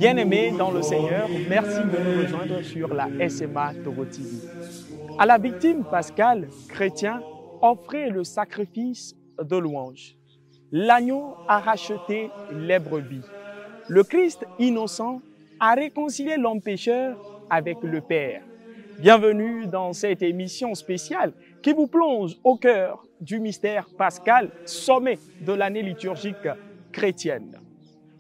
Bien-aimés dans le Seigneur, merci de nous rejoindre sur la SMA Togo TV. À la victime pascale, chrétien, offrez le sacrifice de louange. L'agneau a racheté les brebis. Le Christ innocent a réconcilié l'homme pécheur avec le Père. Bienvenue dans cette émission spéciale qui vous plonge au cœur du mystère pascal, sommet de l'année liturgique chrétienne.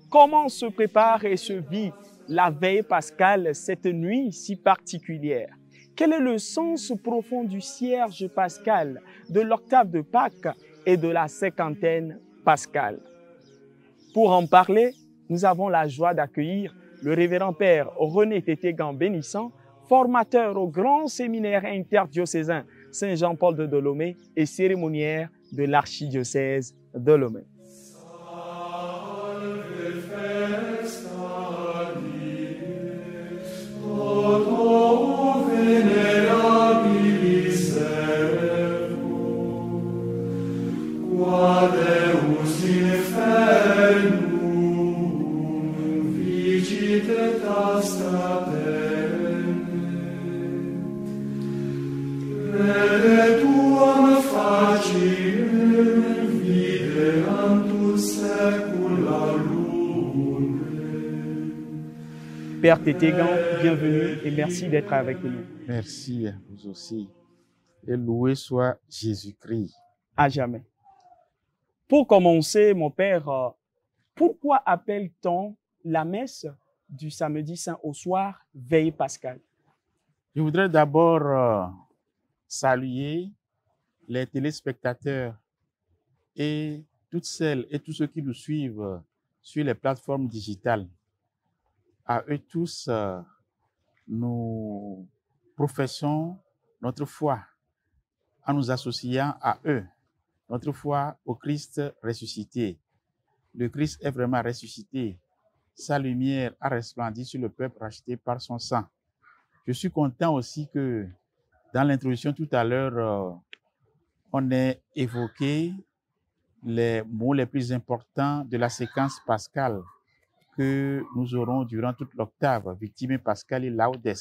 Comment se prépare et se vit la veille pascale, cette nuit si particulière? Quel est le sens profond du cierge pascal, de l'octave de Pâques et de la cinquantaine pascale? Pour en parler, nous avons la joie d'accueillir le révérend père René Tétégan Bénissant, formateur au grand séminaire interdiocésain Saint-Jean-Paul de Dahomey et cérémoniaire de l'archidiocèse de Lomé. Père Tétégan, bienvenue et merci d'être avec nous. Merci à vous aussi. Et loué soit Jésus-Christ. À jamais. Pour commencer, mon père, pourquoi appelle-t-on la messe du samedi saint au soir veille pascale? Je voudrais d'abord saluer les téléspectateurs et toutes celles et tous ceux qui nous suivent sur les plateformes digitales. À eux tous, nous professons notre foi en nous associant à eux, notre foi au Christ ressuscité. Le Christ est vraiment ressuscité. Sa lumière a resplendi sur le peuple racheté par son sang. Je suis content aussi que dans l'introduction tout à l'heure, on ait évoqué les mots les plus importants de la séquence pascale que nous aurons durant toute l'octave, Victime Pascali Laudes.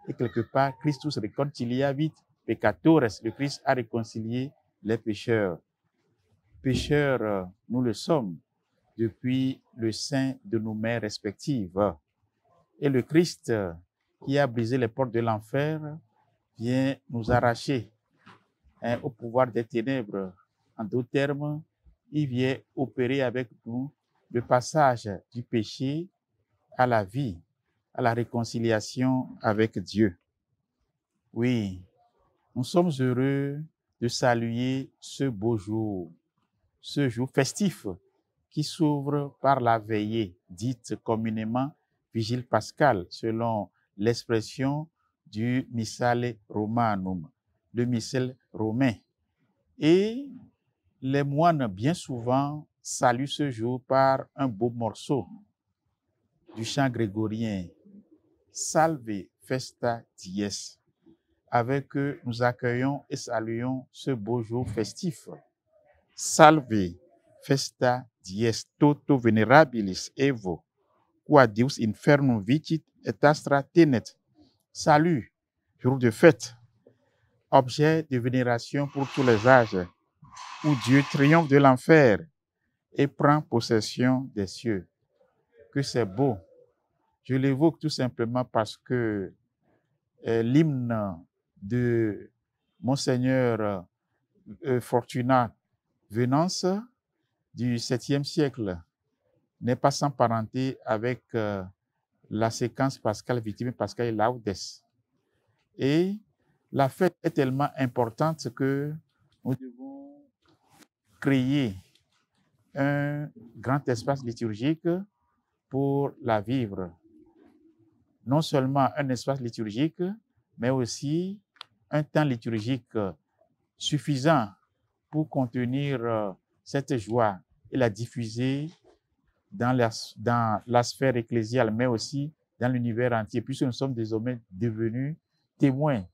Et quelque part, Christus reconciliavit peccatores, le Christ a réconcilié les pécheurs. Pécheurs, nous le sommes depuis le sein de nos mères respectives. Et le Christ, qui a brisé les portes de l'enfer, vient nous arracher au pouvoir des ténèbres. En d'autres termes, il vient opérer avec nous le passage du péché à la vie, à la réconciliation avec Dieu. Oui, nous sommes heureux de saluer ce beau jour, ce jour festif qui s'ouvre par la veillée, dite communément Vigile pascale, selon l'expression du Missale Romanum, le missel romain. Et les moines, bien souvent, saluent ce jour par un beau morceau du chant grégorien, Salve Festa Dies. Avec eux, nous accueillons et saluons ce beau jour festif. Salve Festa Dies Toto Venerabilis Evo, qua Deus infernum vicit et astra tenet. Salut, jour de fête, objet de vénération pour tous les âges, où Dieu triomphe de l'enfer et prend possession des cieux. Que c'est beau. Je l'évoque tout simplement parce que l'hymne de Monseigneur Fortunat Venance du 7e siècle n'est pas sans parenté avec la séquence pascale, Victime Pascale Laudes. Et la fête est tellement importante que nous devons créer un grand espace liturgique pour la vivre. Non seulement un espace liturgique, mais aussi un temps liturgique suffisant pour contenir cette joie et la diffuser dans la sphère ecclésiale, mais aussi dans l'univers entier, puisque nous sommes désormais devenus témoins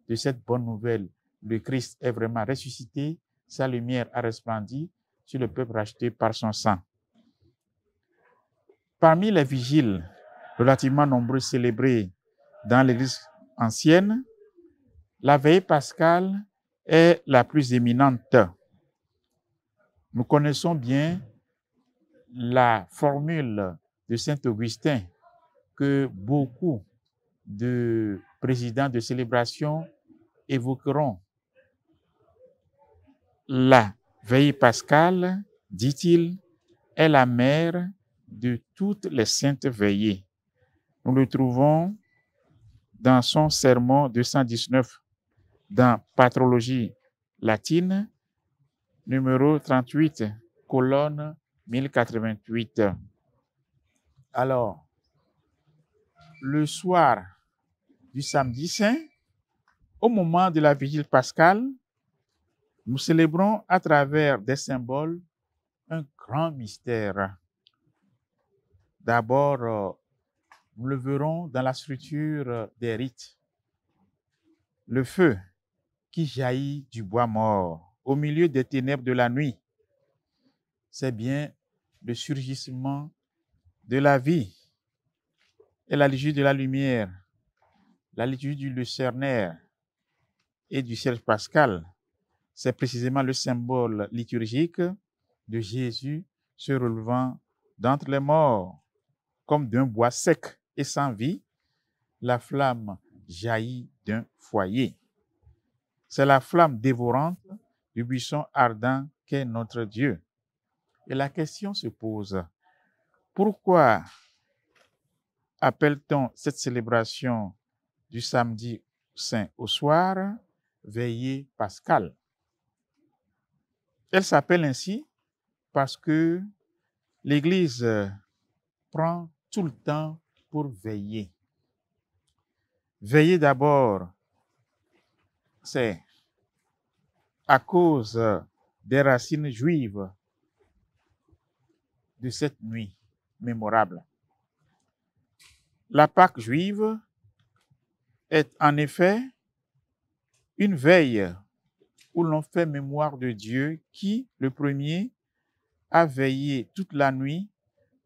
de cette bonne nouvelle. Le Christ est vraiment ressuscité, sa lumière a resplendi sur le peuple racheté par son sang. Parmi les vigiles relativement nombreux célébrés dans l'Église ancienne, la veillée pascale est la plus éminente. Nous connaissons bien la formule de Saint Augustin que beaucoup de présidents de célébration évoqueront. La veillée pascale, dit-il, est la mère de toutes les saintes veillées. Nous le trouvons dans son sermon 219 dans Patrologie latine, numéro 38, colonne 1088. Alors, le soir du samedi saint, au moment de la vigile pascale, nous célébrons à travers des symboles un grand mystère. D'abord, nous le verrons dans la structure des rites. Le feu qui jaillit du bois mort au milieu des ténèbres de la nuit, c'est bien le surgissement de la vie. Et la liturgie de la lumière, la liturgie du lucernaire et du cierge pascal, c'est précisément le symbole liturgique de Jésus se relevant d'entre les morts. Comme d'un bois sec et sans vie, la flamme jaillit d'un foyer. C'est la flamme dévorante du buisson ardent qu'est notre Dieu. Et la question se pose, pourquoi appelle-t-on cette célébration du samedi saint au soir veillée pascale? Elle s'appelle ainsi parce que l'Église prend tout le temps pour veiller. Veiller d'abord, c'est à cause des racines juives de cette nuit mémorable. La Pâque juive est en effet une veille où l'on fait mémoire de Dieu qui, le premier, a veillé toute la nuit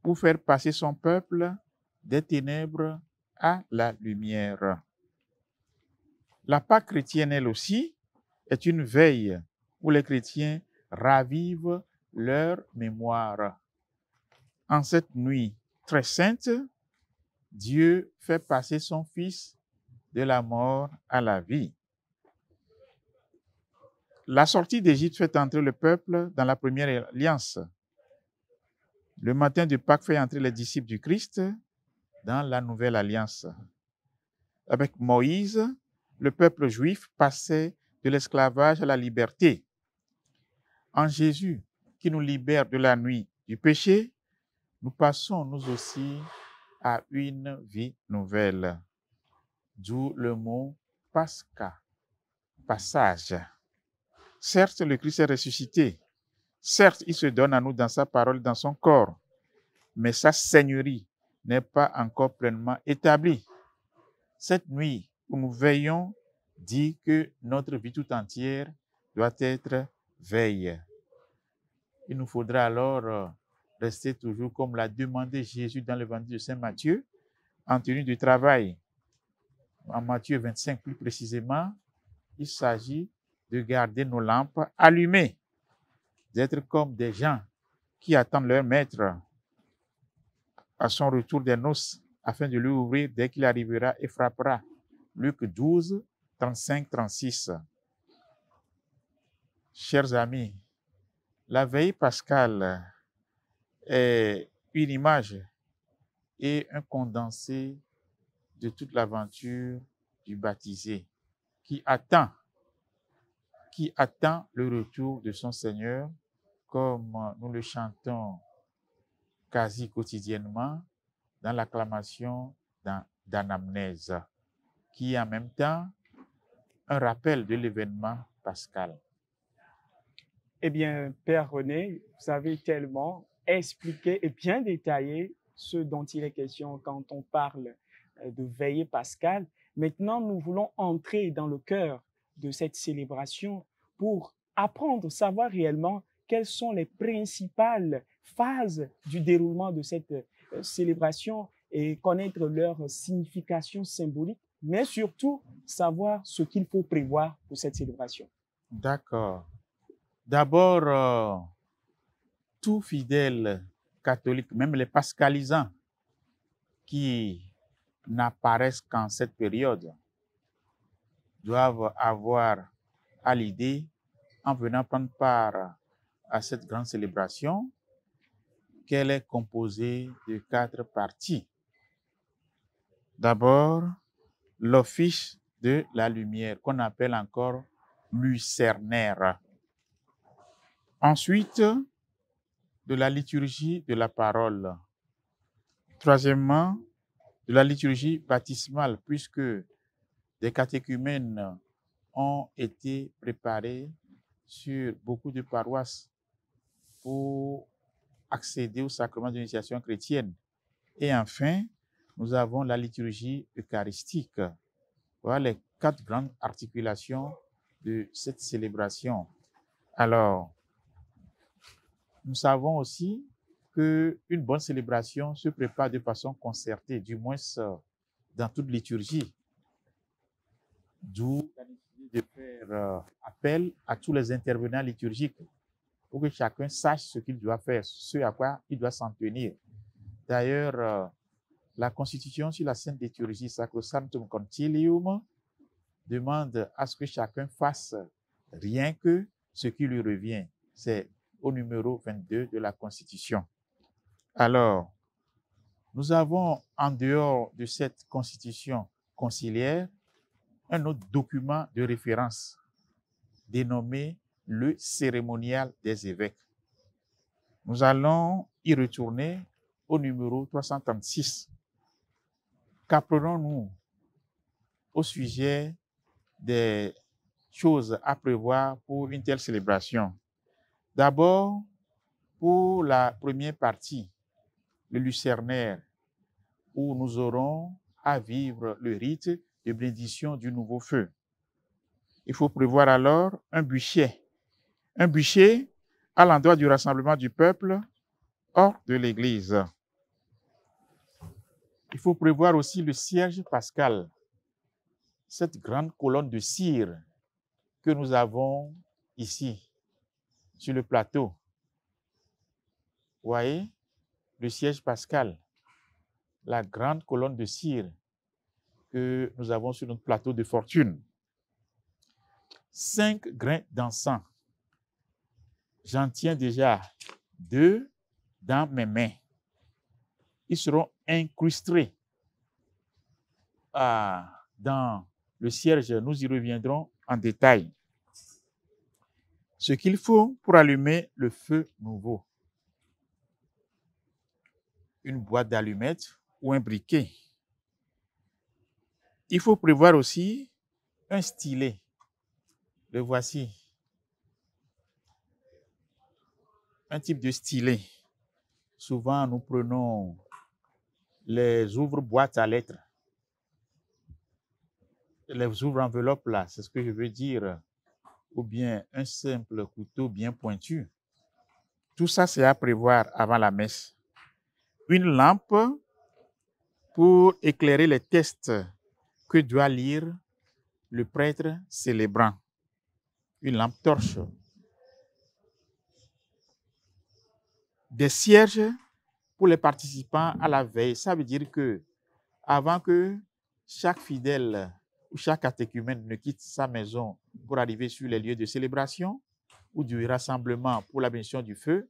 pour faire passer son peuple des ténèbres à la lumière. La Pâque chrétienne, elle aussi, est une veille où les chrétiens ravivent leur mémoire. En cette nuit très sainte, Dieu fait passer son Fils de la mort à la vie. La sortie d'Égypte fait entrer le peuple dans la première alliance. Le matin de Pâques fait entrer les disciples du Christ dans la nouvelle alliance. Avec Moïse, le peuple juif passait de l'esclavage à la liberté. En Jésus, qui nous libère de la nuit du péché, nous passons nous aussi à une vie nouvelle. D'où le mot Pascha, passage. Certes, le Christ est ressuscité. Certes, il se donne à nous dans sa parole, dans son corps. Mais sa seigneurie n'est pas encore pleinement établie. Cette nuit où nous veillons dit que notre vie tout entière doit être veille. Il nous faudra alors rester toujours comme l'a demandé Jésus dans l'évangile de Saint Matthieu, en tenue de travail. En Matthieu 25 plus précisément, il s'agit de garder nos lampes allumées, d'être comme des gens qui attendent leur maître à son retour des noces, afin de lui ouvrir dès qu'il arrivera et frappera. Luc 12, 35, 36. Chers amis, la veille pascale est une image et un condensé de toute l'aventure du baptisé qui attend le retour de son Seigneur, comme nous le chantons quasi quotidiennement dans l'acclamation d'anamnèse, qui est en même temps un rappel de l'événement pascal. Eh bien, Père René, vous avez tellement expliqué et bien détaillé ce dont il est question quand on parle de veillée pascale. Maintenant, nous voulons entrer dans le cœur de cette célébration pour apprendre, savoir réellement quelles sont les principales phases du déroulement de cette célébration et connaître leur signification symbolique, mais surtout savoir ce qu'il faut prévoir pour cette célébration. D'accord. D'abord, tout fidèle catholique, même les pascalisants qui n'apparaissent qu'en cette période, doivent avoir à l'idée, en venant prendre part à cette grande célébration, qu'elle est composée de 4 parties. D'abord, l'office de la lumière, qu'on appelle encore lucernaire. Ensuite, de la liturgie de la parole. Troisièmement, de la liturgie baptismale, puisque des catéchumènes ont été préparés sur beaucoup de paroisses pour accéder au sacrement de l'initiation chrétienne. Et enfin, nous avons la liturgie eucharistique. Voilà les 4 grandes articulations de cette célébration. Alors, nous savons aussi qu'une bonne célébration se prépare de façon concertée, du moins dans toute liturgie. D'où la nécessité de faire appel à tous les intervenants liturgiques pour que chacun sache ce qu'il doit faire, ce à quoi il doit s'en tenir. D'ailleurs, la Constitution sur la Sainte Liturgie, Sacrosanctum Concilium, demande à ce que chacun fasse rien que ce qui lui revient. C'est au numéro 22 de la Constitution. Alors, nous avons en dehors de cette Constitution conciliaire un autre document de référence dénommé le cérémonial des évêques. Nous allons y retourner au numéro 336. Qu'apprenons-nous au sujet des choses à prévoir pour une telle célébration? D'abord, pour la première partie, le lucernaire, où nous aurons à vivre le rite de bénédiction du nouveau feu. Il faut prévoir alors un bûcher à l'endroit du rassemblement du peuple hors de l'église. Il faut prévoir aussi le cierge pascal, cette grande colonne de cire que nous avons ici, sur le plateau. Vous voyez, le cierge pascal, la grande colonne de cire que nous avons sur notre plateau de fortune. 5 grains d'encens. J'en tiens déjà 2 dans mes mains. Ils seront incrustés dans le cierge. Nous y reviendrons en détail. Ce qu'il faut pour allumer le feu nouveau. Une boîte d'allumettes ou un briquet. Il faut prévoir aussi un stylet. Le voici. Un type de stylet. Souvent, nous prenons les ouvre-boîtes à lettres. Les ouvre-enveloppes là, c'est ce que je veux dire. Ou bien un simple couteau bien pointu. Tout ça, c'est à prévoir avant la messe. Une lampe pour éclairer les textes que doit lire le prêtre célébrant. Une lampe torche. Des cierges pour les participants à la veille. Ça veut dire que avant que chaque fidèle ou chaque catéchumène ne quitte sa maison pour arriver sur les lieux de célébration ou du rassemblement pour la bénédiction du feu,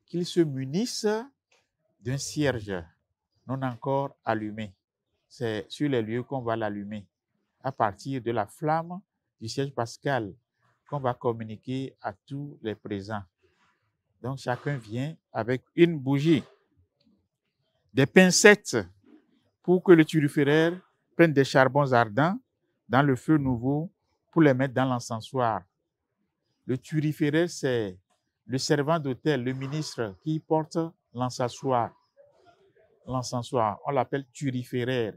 qu'il se munisse d'un cierge non encore allumé. C'est sur les lieux qu'on va l'allumer à partir de la flamme du cierge pascal qu'on va communiquer à tous les présents. Donc, chacun vient avec une bougie, des pincettes pour que le turiféraire prenne des charbons ardents dans le feu nouveau pour les mettre dans l'encensoir. Le turiféraire, c'est le servant d'hôtel, le ministre qui porte l'encensoir. L'encensoir, on l'appelle turiféraire.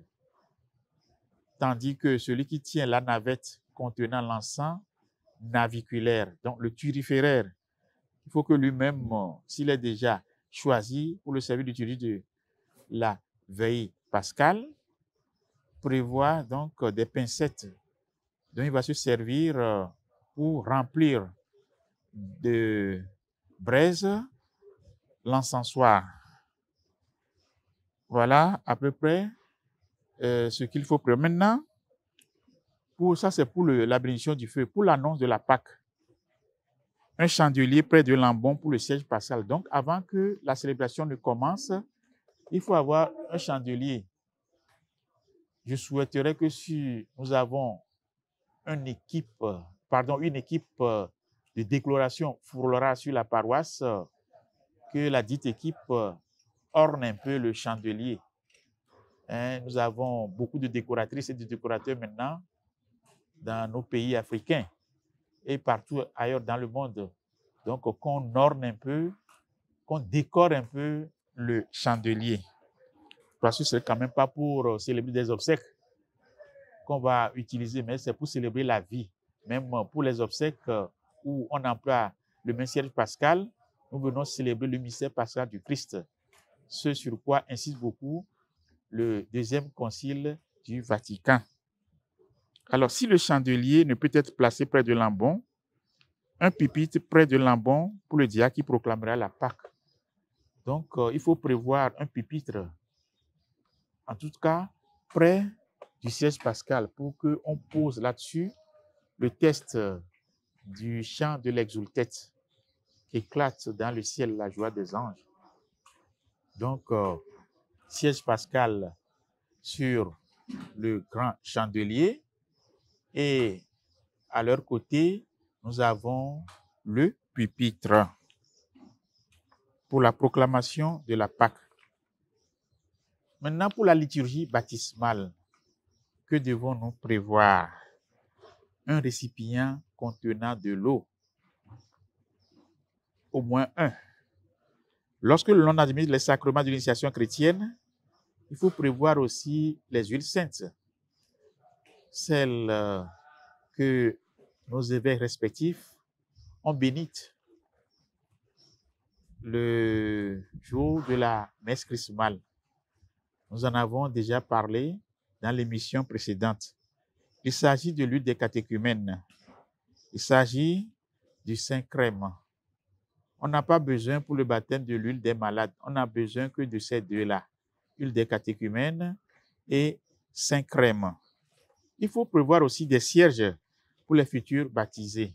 Tandis que celui qui tient la navette contenant l'encens, naviculaire. Donc, le turiféraire, il faut que lui-même, s'il est déjà choisi pour le service d'utilité de la veille pascale prévoit donc des pincettes dont il va se servir pour remplir de braise l'encensoir. Voilà à peu près ce qu'il faut prévoir. Maintenant, ça c'est pour la bénédiction du feu, pour l'annonce de la Pâque. Un chandelier près de l'ambon pour le siège pascal. Donc, avant que la célébration ne commence, il faut avoir un chandelier. Je souhaiterais que si nous avons une équipe de décoration frôlera sur la paroisse, que la dite équipe orne un peu le chandelier. Nous avons beaucoup de décoratrices et de décorateurs maintenant dans nos pays africains et partout ailleurs dans le monde. Donc, qu'on orne un peu, qu'on décore un peu le chandelier. Parce que ce n'est quand même pas pour célébrer des obsèques qu'on va utiliser, mais c'est pour célébrer la vie. Même pour les obsèques où on emploie le mystère pascal, nous venons célébrer le mystère pascal du Christ. Ce sur quoi insiste beaucoup le deuxième concile du Vatican. Alors, si le chandelier ne peut être placé près de l'ambon, un pupitre près de l'ambon pour le diacre qui proclamera la Pâque. Donc, il faut prévoir un pupitre, en tout cas, près du siège pascal pour qu'on pose là-dessus le texte du chant de l'exultet qui éclate dans le ciel la joie des anges. Donc, siège pascal sur le grand chandelier et à leur côté, nous avons le pupitre pour la proclamation de la Pâque. Maintenant, pour la liturgie baptismale, que devons-nous prévoir? Un récipient contenant de l'eau, au moins un. Lorsque l'on administre les sacrements de l'initiation chrétienne, il faut prévoir aussi les huiles saintes, celles que nos évêques respectifs ont bénites le jour de la messe chrismale. Nous en avons déjà parlé dans l'émission précédente. Il s'agit de l'huile des catéchumènes. Il s'agit du Saint-Crème. On n'a pas besoin pour le baptême de l'huile des malades. On n'a besoin que de ces deux-là, huile des catéchumènes et Saint-Crème. Il faut prévoir aussi des cierges pour les futurs baptisés.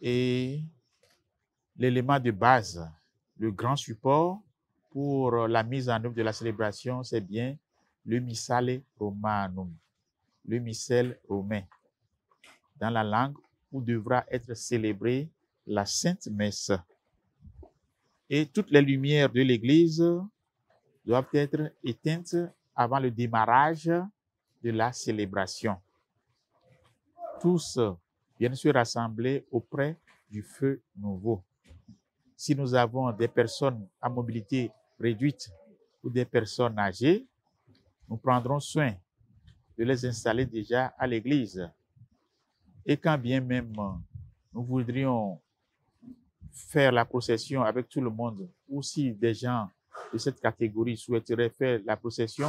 Et l'élément de base, le grand support pour la mise en œuvre de la célébration, c'est bien le Missale Romanum, le missel romain, dans la langue où devra être célébrée la Sainte Messe. Et toutes les lumières de l'Église doivent être éteintes avant le démarrage de la célébration. Tous viennent se rassembler auprès du feu nouveau. Si nous avons des personnes à mobilité réduite ou des personnes âgées, nous prendrons soin de les installer déjà à l'église. Et quand bien même nous voudrions faire la procession avec tout le monde, ou si des gens de cette catégorie souhaiteraient faire la procession,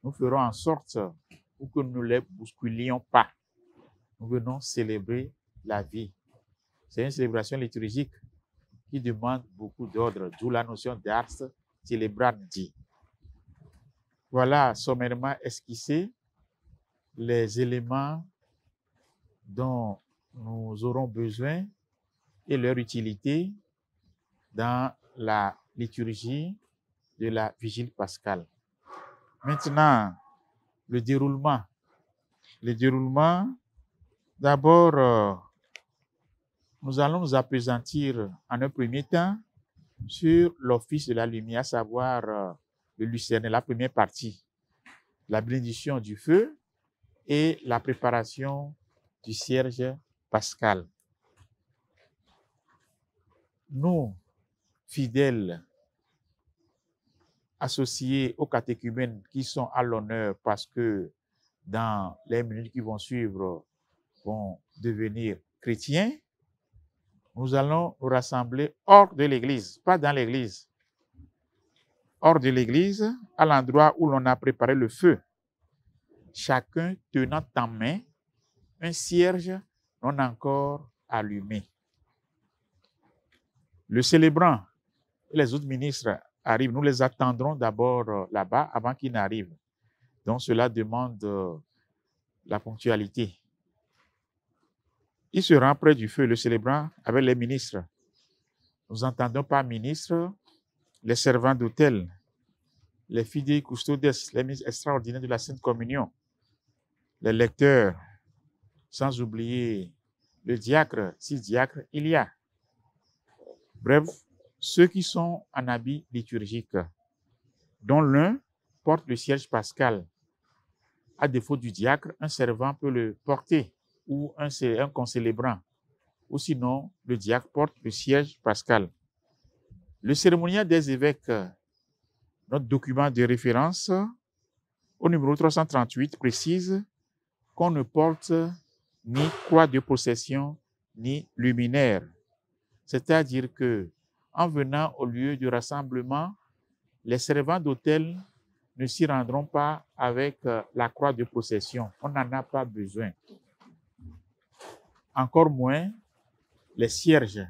nous ferons en sorte pour que nous ne les bousculions pas. Nous venons célébrer la vie. C'est une célébration liturgique qui demande beaucoup d'ordre, d'où la notion d'ars celebrandi. Voilà sommairement esquissé les éléments dont nous aurons besoin et leur utilité dans la liturgie de la Vigile pascale. Maintenant, le déroulement. Le déroulement, d'abord, nous allons nous appesantir en un premier temps sur l'office de la lumière, à savoir le lucernaire, la première partie, la bénédiction du feu et la préparation du cierge pascal. Nous, fidèles, associés aux catéchumènes qui sont à l'honneur parce que dans les minutes qui vont suivre vont devenir chrétiens, nous allons nous rassembler hors de l'église, pas dans l'église, hors de l'église, à l'endroit où l'on a préparé le feu, chacun tenant en main un cierge non encore allumé. Le célébrant et les autres ministres arrivent. Nous les attendrons d'abord là-bas avant qu'ils n'arrivent. Donc cela demande la ponctualité. Il se rend près du feu, le célébrant, avec les ministres. Nous entendons par ministres les servants d'autel, les fidei custodes, les ministres extraordinaires de la Sainte Communion, les lecteurs, sans oublier le diacre, si diacre il y a. Bref, ceux qui sont en habit liturgique, dont l'un porte le cierge pascal. À défaut du diacre, un servant peut le porter ou un concélébrant. Ou sinon, le diacre porte le cierge pascal. Le cérémonial des évêques, notre document de référence, au numéro 338, précise qu'on ne porte ni croix de procession, ni luminaire. C'est-à-dire que, en venant au lieu du rassemblement, les servants d'autel ne s'y rendront pas avec la croix de procession. On n'en a pas besoin. Encore moins les cierges.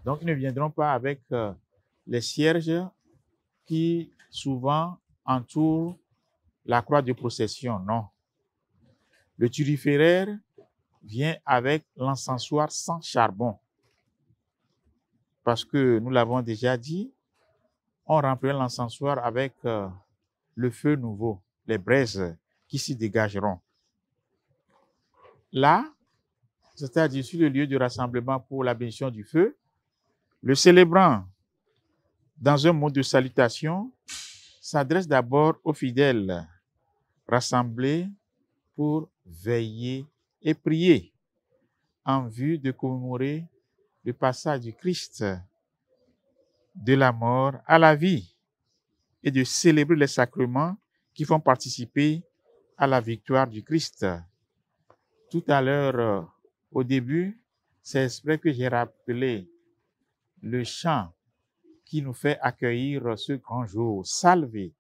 Donc, ils ne viendront pas avec les cierges qui souvent entourent la croix de procession. Non. Le thuriféraire vient avec l'encensoir sans charbon. Parce que, nous l'avons déjà dit, on remplit l'encensoir avec le feu nouveau, les braises qui s'y dégageront. Là, c'est-à-dire sur le lieu de rassemblement pour la bénédiction du feu, le célébrant, dans un mot de salutation, s'adresse d'abord aux fidèles rassemblés pour veiller et prier en vue de commémorer le passage du Christ de la mort à la vie et de célébrer les sacrements qui font participer à la victoire du Christ. Tout à l'heure, au début, c'est exprès que j'ai rappelé le chant qui nous fait accueillir ce grand jour. Salve,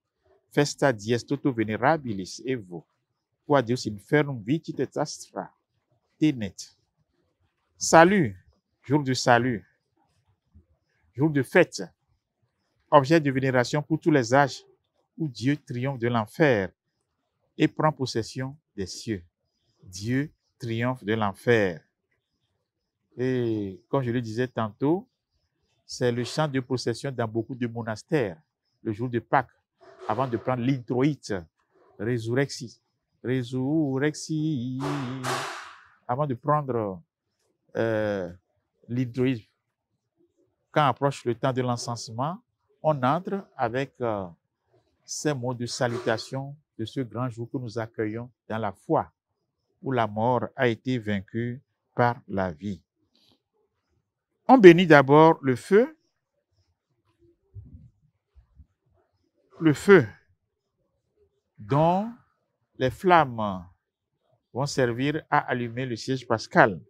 festa dies toto venerabilis evo, qua Deus infernum vitit et astra tenet. Salut, jour de salut, jour de fête, objet de vénération pour tous les âges, où Dieu triomphe de l'enfer et prend possession des cieux. Dieu triomphe de l'enfer. Et comme je le disais tantôt, c'est le chant de procession dans beaucoup de monastères, le jour de Pâques, avant de prendre l'introïte, résurrexi, résurrexi, avant de prendre l'introïte. Quand approche le temps de l'encensement, on entre avec ces mots de salutation de ce grand jour que nous accueillons dans la foi, où la mort a été vaincue par la vie. On bénit d'abord le feu dont les flammes vont servir à allumer le cierge pascal.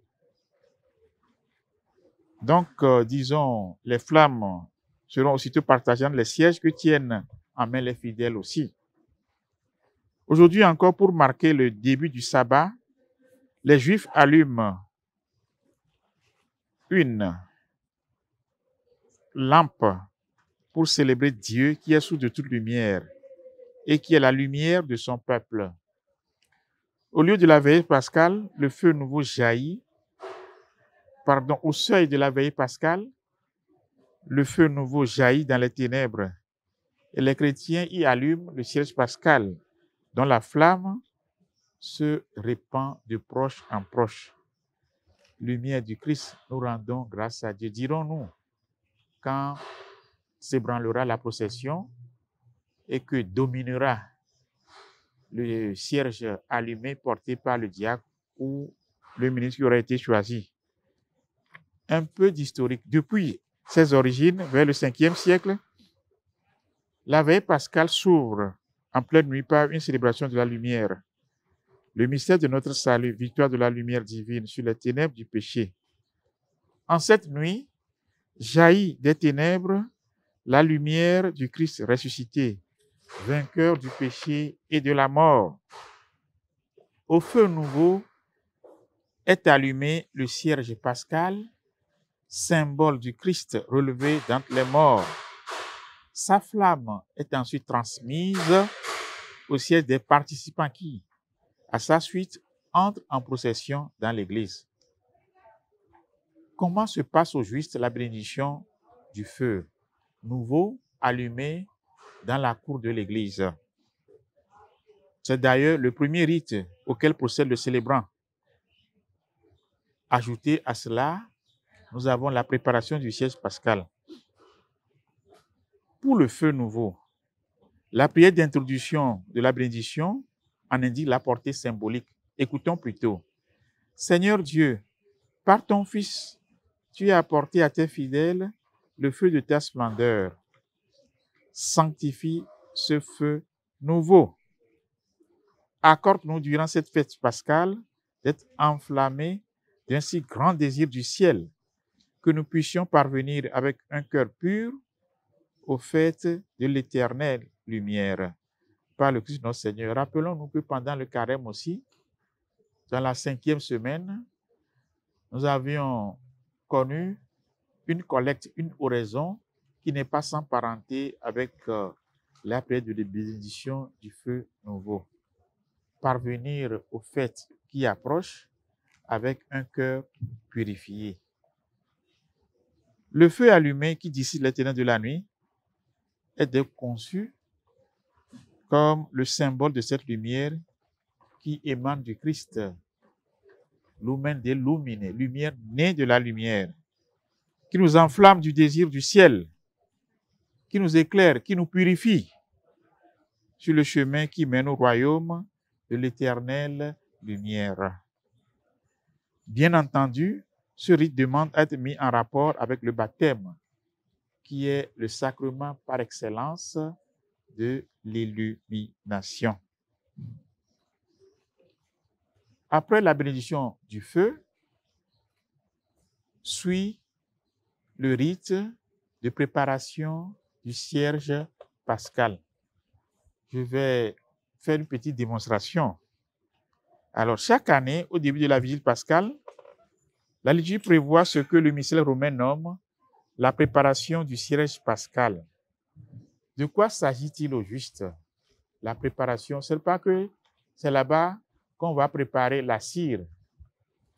Donc, disons, les flammes seront aussitôt partagées dans les cierges que tiennent en main les fidèles aussi. Aujourd'hui encore, pour marquer le début du sabbat, les Juifs allument une lampe pour célébrer Dieu qui est source de toute lumière et qui est la lumière de son peuple. Au lieu de la veillée pascale, le feu nouveau jaillit. Au seuil de la veillée pascale, le feu nouveau jaillit dans les ténèbres et les chrétiens y allument le cierge pascal dont la flamme se répand de proche en proche. Lumière du Christ, nous rendons grâce à Dieu. Dirons-nous, quand s'ébranlera la procession et que dominera le cierge allumé porté par le diacre ou le ministre qui aurait été choisi. Un peu d'historique. Depuis ses origines, vers le 5e siècle, la veillée pascale s'ouvre en pleine nuit par une célébration de la lumière. Le mystère de notre salut, victoire de la lumière divine sur les ténèbres du péché. En cette nuit, jaillit des ténèbres la lumière du Christ ressuscité, vainqueur du péché et de la mort. Au feu nouveau est allumé le cierge pascal, symbole du Christ relevé d'entre les morts. Sa flamme est ensuite transmise au siège des participants qui, à sa suite, entrent en procession dans l'Église. Comment se passe au juste la bénédiction du feu nouveau allumé dans la cour de l'Église? C'est d'ailleurs le premier rite auquel procède le célébrant. Ajouté à cela, nous avons la préparation du siège pascal. Pour le feu nouveau, la prière d'introduction de la bénédiction en indique la portée symbolique. Écoutons plutôt. Seigneur Dieu, par ton Fils, tu as apporté à tes fidèles le feu de ta splendeur. Sanctifie ce feu nouveau. Accorde-nous durant cette fête pascale d'être enflammés d'un si grand désir du ciel que nous puissions parvenir avec un cœur pur aux fêtes de l'éternelle lumière. Par le Christ notre Seigneur. Rappelons-nous que pendant le carême aussi, dans la 5e semaine, nous avions connu une collecte, une oraison qui n'est pas sans parenté avec la prière de bénédiction du feu nouveau. Parvenir aux fêtes qui approchent avec un cœur purifié. Le feu allumé qui dissipe les ténèbres de la nuit est donc conçu comme le symbole de cette lumière qui émane du Christ. Lumen de lumine, lumière née de la lumière, qui nous enflamme du désir du ciel, qui nous éclaire, qui nous purifie sur le chemin qui mène au royaume de l'éternelle lumière. Bien entendu, ce rite demande à être mis en rapport avec le baptême, qui est le sacrement par excellence de l'illumination. Après la bénédiction du feu, suit le rite de préparation du cierge pascal. Je vais faire une petite démonstration. Alors, chaque année, au début de la vigile pascale, la liturgie prévoit ce que le missel romain nomme la préparation du cierge pascal. De quoi s'agit-il au juste? La préparation, ce n'est pas que c'est là-bas qu'on va préparer la cire,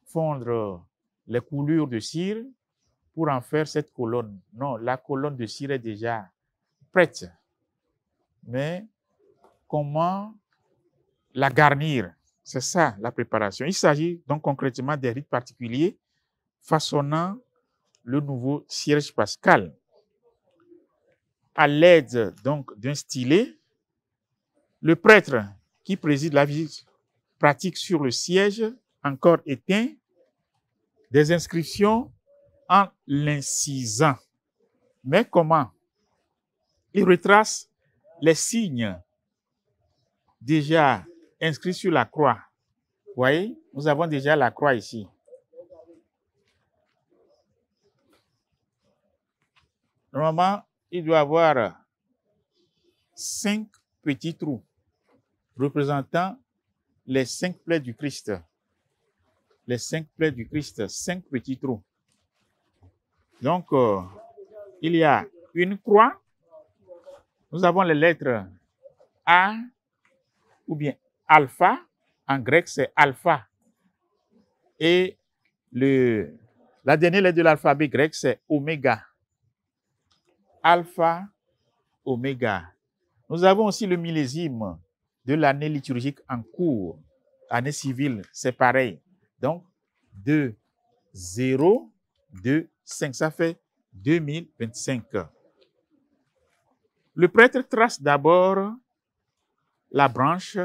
fondre les coulures de cire pour en faire cette colonne. Non, la colonne de cire est déjà prête. Mais comment la garnir? C'est ça la préparation. Il s'agit donc concrètement des rites particuliers façonnant le nouveau cierge pascal. À l'aide donc d'un stylet, le prêtre qui préside la visite pratique sur le siège encore éteint des inscriptions en l'incisant. Mais comment? Il retrace les signes déjà inscrits sur la croix. Vous voyez, nous avons déjà la croix ici. Normalement, il doit y avoir 5 petits trous représentant les 5 plaies du Christ. Les 5 plaies du Christ, 5 petits trous. Donc, il y a une croix. Nous avons les lettres A ou bien alpha. En grec, c'est alpha. Et la dernière lettre de l'alphabet grec, c'est oméga. Alpha, oméga. Nous avons aussi le millésime de l'année liturgique en cours. Année civile, c'est pareil. Donc, 2, 0, 2, 5. Ça fait 2025. Le prêtre trace d'abord la branche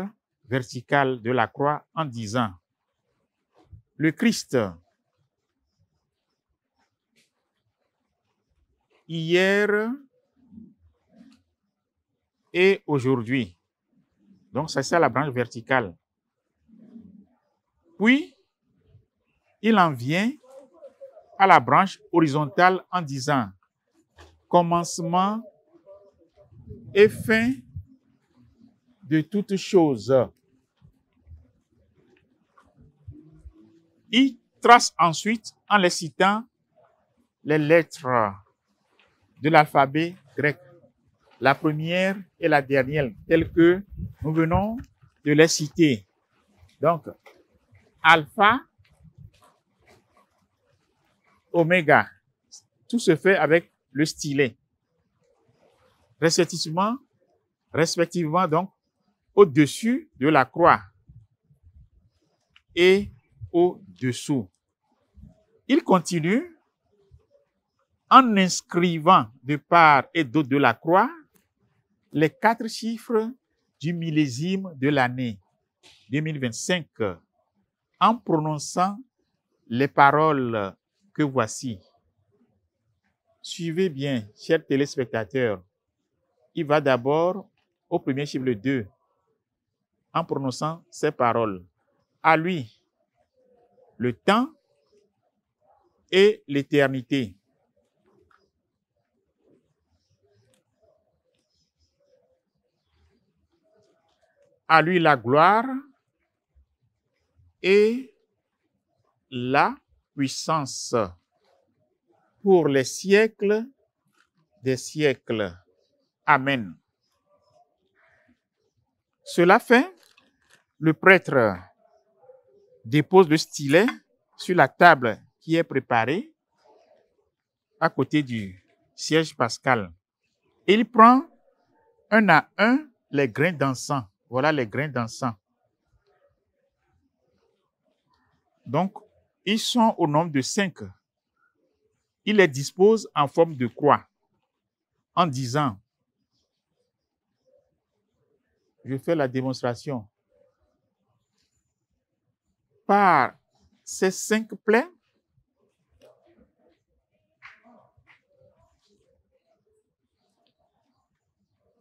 verticale de la croix en disant: le Christ, hier et aujourd'hui. Donc, c'est ça la branche verticale. Puis, il en vient à la branche horizontale en disant: commencement et fin de toutes choses. Il trace ensuite, en les citant, les lettres de l'alphabet grec, la première et la dernière, telles que nous venons de les citer. Donc, alpha, oméga, tout se fait avec le stylet. Respectivement donc, au-dessus de la croix et au-dessous. Il continue en inscrivant de part et d'autre de la croix les 4 chiffres du millésime de l'année 2025 en prononçant les paroles que voici. Suivez bien, chers téléspectateurs. Il va d'abord au premier chiffre, le 2, en prononçant ces paroles. À lui, le temps et l'éternité. À lui la gloire et la puissance pour les siècles des siècles. Amen. Cela fait, le prêtre dépose le stylet sur la table qui est préparée à côté du siège pascal. Il prend un à un les grains d'encens. Voilà les grains d'encens. Donc, ils sont au nombre de 5. Il les dispose en forme de croix en disant, je fais la démonstration, par ces 5 plaies,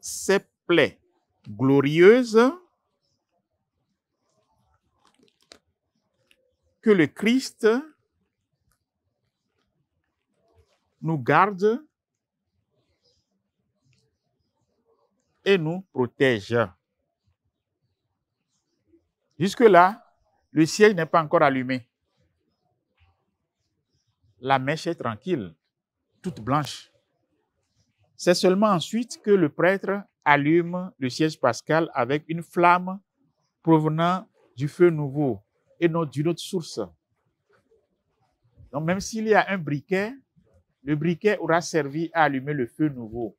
ces plaies glorieuses que le Christ nous garde et nous protège. Jusque-là, le siège n'est pas encore allumé. La mèche est tranquille, toute blanche. C'est seulement ensuite que le prêtre allume le siège pascal avec une flamme provenant du feu nouveau et non d'une autre source. Donc même s'il y a un briquet, le briquet aura servi à allumer le feu nouveau.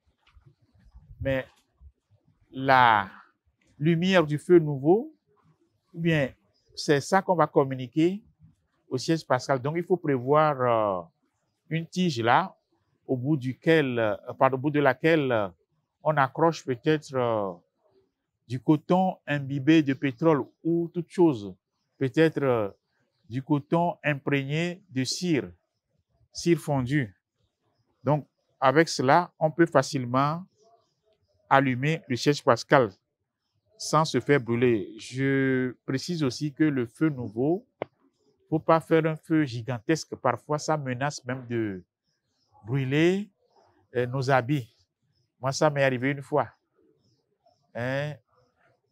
Mais la lumière du feu nouveau, ou bien c'est ça qu'on va communiquer au siège pascal. Donc il faut prévoir une tige là, au bout de laquelle on accroche peut-être du coton imbibé de pétrole ou toute chose, peut-être du coton imprégné de cire fondue. Donc, avec cela, on peut facilement allumer le siège pascal sans se faire brûler. Je précise aussi que le feu nouveau, il ne faut pas faire un feu gigantesque. Parfois, ça menace même de brûler nos habits. Moi, ça m'est arrivé une fois.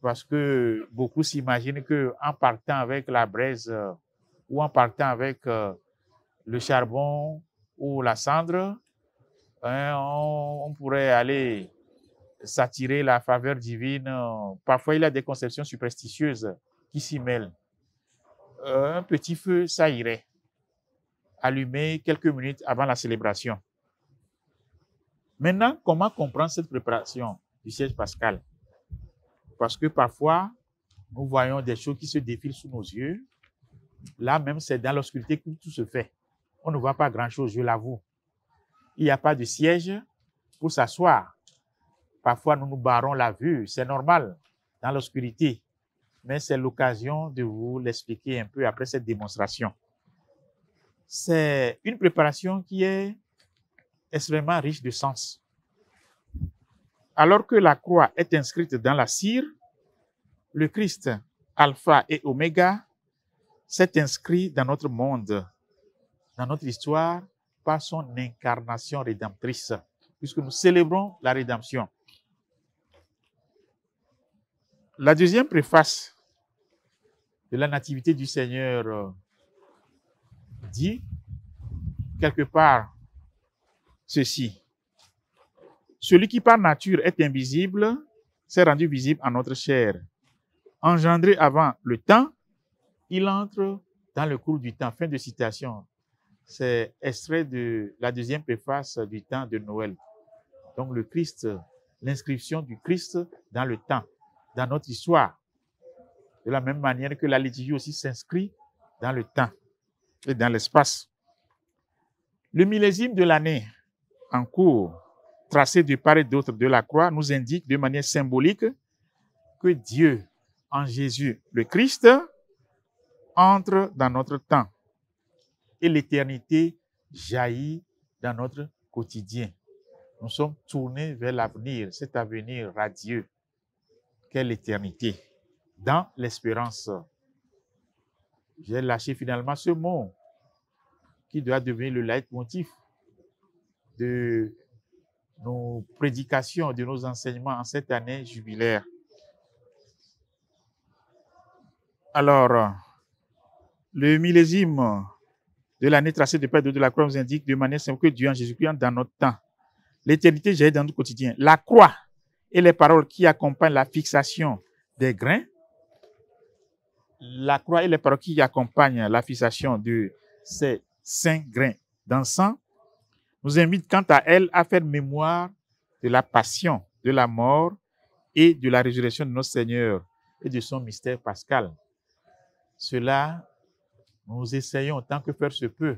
Parce que beaucoup s'imaginent qu'en partant avec la braise ou en partant avec le charbon ou la cendre, on pourrait aller s'attirer la faveur divine. Parfois, il y a des conceptions superstitieuses qui s'y mêlent. Un petit feu, ça irait. Allumé quelques minutes avant la célébration. Maintenant, comment comprendre cette préparation du siège pascal? Parce que parfois, nous voyons des choses qui se défilent sous nos yeux. Là même, c'est dans l'obscurité que tout se fait. On ne voit pas grand-chose, je l'avoue. Il n'y a pas de siège pour s'asseoir. Parfois, nous nous barrons la vue. C'est normal dans l'obscurité. Mais c'est l'occasion de vous l'expliquer un peu après cette démonstration. C'est une préparation qui est extrêmement riche de sens. Alors que la croix est inscrite dans la cire, le Christ, Alpha et Oméga, s'est inscrit dans notre monde, dans notre histoire, par son incarnation rédemptrice, puisque nous célébrons la rédemption. La deuxième préface de la Nativité du Seigneur dit quelque part ceci. Celui qui par nature est invisible s'est rendu visible en notre chair. Engendré avant le temps, il entre dans le cours du temps. Fin de citation. C'est extrait de la deuxième préface du temps de Noël. Donc le Christ, l'inscription du Christ dans le temps, dans notre histoire. De la même manière que la liturgie aussi s'inscrit dans le temps et dans l'espace. Le millésime de l'année en cours, tracé de part et d'autre de la croix, nous indique de manière symbolique que Dieu, en Jésus le Christ, entre dans notre temps et l'éternité jaillit dans notre quotidien. Nous sommes tournés vers l'avenir, cet avenir radieux qu'est l'éternité, dans l'espérance. J'ai lâché finalement ce mot qui doit devenir le leitmotiv de nos prédications, de nos enseignements en cette année jubilaire. Alors, le millésime de l'année tracée de part et d'autre de la croix nous indique de manière simple que Dieu en Jésus-Christ entre dans notre temps. L'éternité jaillit dans notre quotidien. La croix et les paroles qui accompagnent la fixation des grains, la croix et les paroles qui accompagnent la fixation de ces saints grains d'encens nous invitent quant à elles à faire mémoire de la passion, de la mort et de la résurrection de notre Seigneur et de son mystère pascal. Cela, nous essayons autant que faire se peut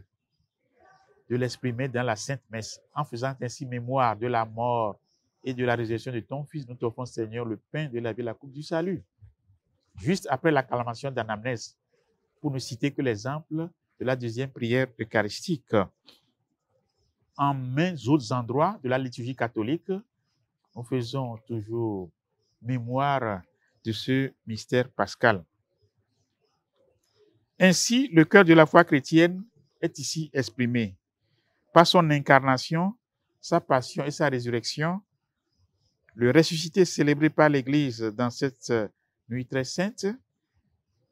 de l'exprimer dans la Sainte Messe, en faisant ainsi mémoire de la mort et de la résurrection de ton Fils. Nous t'offrons, Seigneur, le pain de la vie et la coupe du salut. Juste après l'acclamation d'anamnèse, pour ne citer que l'exemple de la deuxième prière eucharistique. En maints autres endroits de la liturgie catholique, nous faisons toujours mémoire de ce mystère pascal. Ainsi, le cœur de la foi chrétienne est ici exprimé. Par son incarnation, sa passion et sa résurrection, le ressuscité célébré par l'Église dans cette nuit très sainte